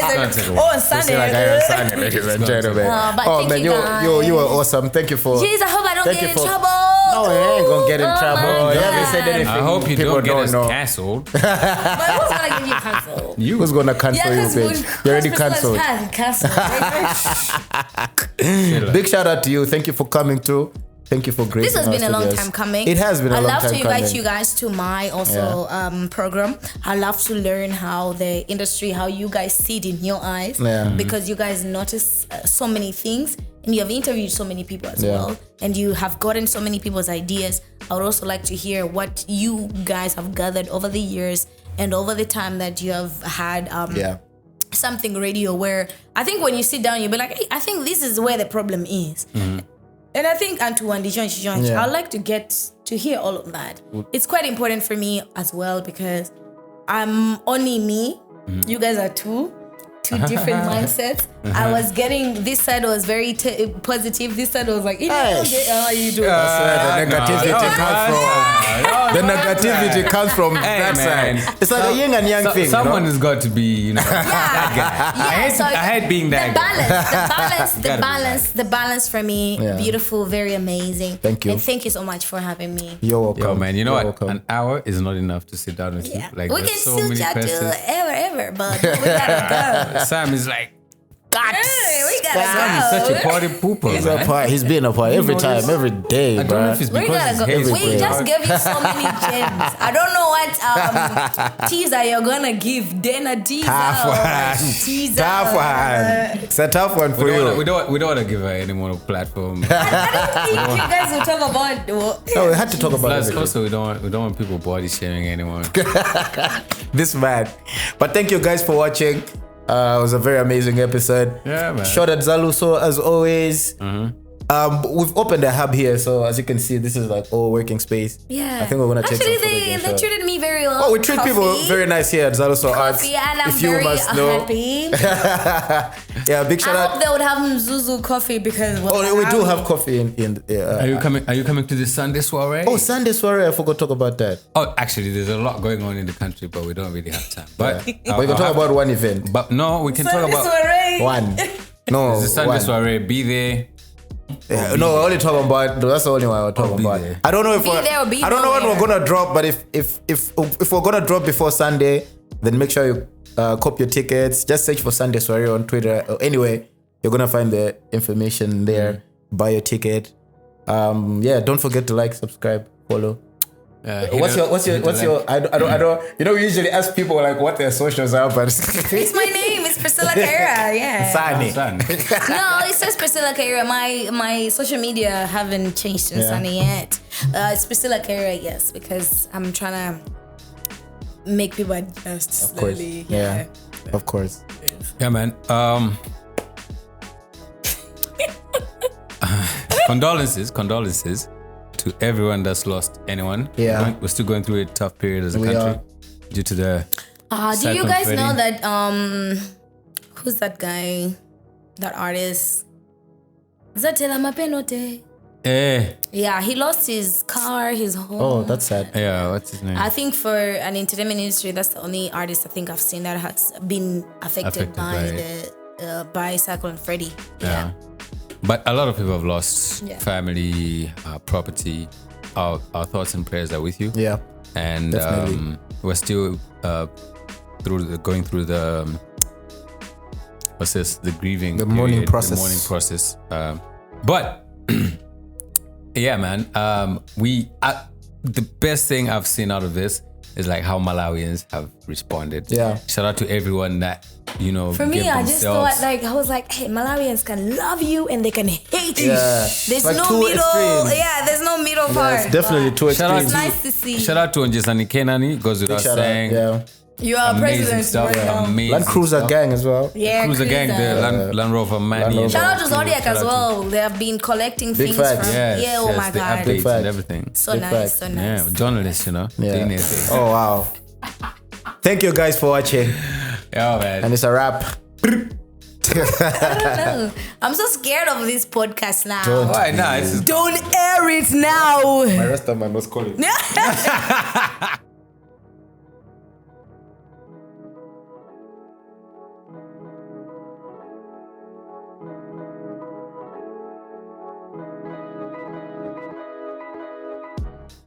[SPEAKER 3] and Sunday, ladies and gentlemen. Oh man, you were awesome. Thank you for.
[SPEAKER 2] Jeez, I hope I don't get in trouble.
[SPEAKER 3] No, you ain't gonna get in trouble. You haven't said anything.
[SPEAKER 4] I hope you
[SPEAKER 3] People
[SPEAKER 4] don't get us
[SPEAKER 3] know.
[SPEAKER 4] cancelled.
[SPEAKER 2] But who's gonna get you cancelled?
[SPEAKER 4] You.
[SPEAKER 3] Who's gonna cancel you, bitch? You're already cancelled. Big shout out to you. Thank you for coming through. Thank you for gracing
[SPEAKER 2] This has been a long
[SPEAKER 3] studios.
[SPEAKER 2] time coming.
[SPEAKER 3] It has been a long time coming.
[SPEAKER 2] I'd love to invite you guys to my program. I love to learn how the industry, how you guys see it in your eyes, because you guys notice so many things, and you have interviewed so many people as well, and you have gotten so many people's ideas. I would also like to hear what you guys have gathered over the years and over the time that you have had something radio, where I think when you sit down, you'll be like, hey, I think this is where the problem is. And I think I'd like to get to hear all of that. It's quite important for me as well, because I'm only me. You guys are two different mindsets. I was getting, this side was very positive. This side was like, how you doing?
[SPEAKER 3] The negativity comes from that side. It's like a yin and yang thing.
[SPEAKER 4] Someone has got to be, I hate being that guy.
[SPEAKER 2] The balance for me, beautiful, very amazing.
[SPEAKER 3] Thank you.
[SPEAKER 2] And thank you so much for having me.
[SPEAKER 3] You're welcome.
[SPEAKER 4] Yo, man, you know what?
[SPEAKER 3] Welcome.
[SPEAKER 4] An hour is not enough to sit down with you. Like,
[SPEAKER 2] we can
[SPEAKER 4] there's so
[SPEAKER 2] still
[SPEAKER 4] many
[SPEAKER 2] chat
[SPEAKER 4] questions.
[SPEAKER 2] to ever, but we gotta go.
[SPEAKER 4] Sam is like,
[SPEAKER 2] We gotta
[SPEAKER 4] Sam is such a party pooper, man.
[SPEAKER 3] He's been a part every time, every day,
[SPEAKER 4] I don't know if
[SPEAKER 3] bro.
[SPEAKER 4] it's
[SPEAKER 2] We
[SPEAKER 4] because
[SPEAKER 2] gotta
[SPEAKER 4] his
[SPEAKER 2] go.
[SPEAKER 4] hair is
[SPEAKER 2] We
[SPEAKER 4] grey.
[SPEAKER 2] just gave you so many gems. I don't know what teaser you're gonna give. Dinner teaser.
[SPEAKER 3] Tough one.
[SPEAKER 2] Teaser.
[SPEAKER 3] Tough one. It's a tough one for you.
[SPEAKER 4] We don't want to give her any more platform.
[SPEAKER 2] I don't think you guys will talk about.
[SPEAKER 3] No, we had to talk about
[SPEAKER 4] Plus,
[SPEAKER 3] everything.
[SPEAKER 4] also, we don't want people body shaming anymore.
[SPEAKER 3] This man. But thank you guys for watching. It was a very amazing episode.
[SPEAKER 4] Yeah, man.
[SPEAKER 3] Shout out Zaluso as always. We've opened a hub here, so as you can see, this is like all working space.
[SPEAKER 2] Yeah.
[SPEAKER 3] I think we're gonna take
[SPEAKER 2] Actually,
[SPEAKER 3] some footage and
[SPEAKER 2] they
[SPEAKER 3] show.
[SPEAKER 2] treated me very well.
[SPEAKER 3] Oh, we treat people very nice here at Zaluso Arts.
[SPEAKER 2] Coffee, and I'm
[SPEAKER 3] If you
[SPEAKER 2] very
[SPEAKER 3] must know.
[SPEAKER 2] happy.
[SPEAKER 3] Yeah, big shout
[SPEAKER 2] I hope
[SPEAKER 3] out.
[SPEAKER 2] they would have Mzuzu coffee because.
[SPEAKER 3] Oh, we do have coffee in
[SPEAKER 4] Are you coming to the Sunday soiree?
[SPEAKER 3] Oh, Sunday soiree. I forgot to talk about that.
[SPEAKER 4] Oh, actually, there's a lot going on in the country, but we don't really have time. But
[SPEAKER 3] We can talk about one event.
[SPEAKER 4] But no, we can talk
[SPEAKER 2] Sunday
[SPEAKER 4] about
[SPEAKER 2] soiree.
[SPEAKER 3] One. No,
[SPEAKER 4] the Sunday
[SPEAKER 3] one.
[SPEAKER 4] soiree. Be there.
[SPEAKER 3] Yeah, no, we're only talking about. That's the only one we're talking
[SPEAKER 4] be
[SPEAKER 3] about.
[SPEAKER 4] there.
[SPEAKER 3] I don't know if
[SPEAKER 2] Be there or be
[SPEAKER 3] I don't know when
[SPEAKER 2] nowhere.
[SPEAKER 3] we're gonna drop, but if we're gonna drop before Sunday, then make sure you copy your tickets. Just search for Sunday Soiree on Twitter. Anyway, you're gonna find the information there. Buy your ticket. Don't forget to like, subscribe, follow. What's your? I don't. You know, we usually ask people like what their socials are, but
[SPEAKER 2] It's my name. It's Priscilla Kayira. Yeah.
[SPEAKER 3] Sani.
[SPEAKER 2] No, it says Priscilla Kayira. My social media haven't changed to Sunny yet. It's Priscilla Kayira, yes, because I'm trying to make people adjust slowly.
[SPEAKER 3] Yeah. Of course.
[SPEAKER 4] Yeah, man. Condolences to everyone that's lost anyone.
[SPEAKER 3] Yeah.
[SPEAKER 4] We're still going through a tough period as a country due to the.
[SPEAKER 2] Do you guys know that? Who's that guy? That artist? Zatela Mapenote. Yeah, he lost his car, his home.
[SPEAKER 3] Oh, that's sad.
[SPEAKER 4] Yeah, what's his name?
[SPEAKER 2] I think for an entertainment industry, that's the only artist I think I've seen that has been affected by Cyclone Freddy.
[SPEAKER 4] Yeah. But a lot of people have lost family, property. Our thoughts and prayers are with you.
[SPEAKER 3] Yeah.
[SPEAKER 4] And we're still going through the the grieving,
[SPEAKER 3] the mourning process.
[SPEAKER 4] The mourning process. But yeah, man. The best thing I've seen out of this is like how Malawians have responded.
[SPEAKER 3] Yeah.
[SPEAKER 4] Shout out to everyone that
[SPEAKER 2] For me, I just thought I was like, hey, Malawians can love you and they can hate you.
[SPEAKER 3] Yeah.
[SPEAKER 2] There's
[SPEAKER 3] like
[SPEAKER 2] no middle.
[SPEAKER 3] extremes.
[SPEAKER 2] Yeah, there's no middle part.
[SPEAKER 3] It's definitely two extremes.
[SPEAKER 2] It's nice to see.
[SPEAKER 4] Shout out to Onjesani Kenani, goes without saying.
[SPEAKER 3] Yeah.
[SPEAKER 2] You are president
[SPEAKER 4] stuff.
[SPEAKER 2] right now.
[SPEAKER 4] Amazing
[SPEAKER 3] Land Cruiser
[SPEAKER 4] stuff.
[SPEAKER 3] gang as well.
[SPEAKER 2] Yeah,
[SPEAKER 4] Cruiser gang, the Land Rover Mani.
[SPEAKER 2] Shout out to Zodiac as well. They have been collecting
[SPEAKER 3] Big
[SPEAKER 2] things
[SPEAKER 3] facts.
[SPEAKER 2] from.
[SPEAKER 4] Yes,
[SPEAKER 2] oh my
[SPEAKER 4] the
[SPEAKER 2] god.
[SPEAKER 4] updates
[SPEAKER 3] facts.
[SPEAKER 4] and everything.
[SPEAKER 2] So
[SPEAKER 3] Big
[SPEAKER 2] nice,
[SPEAKER 3] facts.
[SPEAKER 2] so nice.
[SPEAKER 4] Yeah, journalists, doing their thing.
[SPEAKER 3] Oh wow. Thank you guys for watching.
[SPEAKER 4] Yeah, man.
[SPEAKER 3] And it's a wrap.
[SPEAKER 2] I'm so scared of this podcast now.
[SPEAKER 4] Why not?
[SPEAKER 2] Don't air it now.
[SPEAKER 3] My rest of my was calling.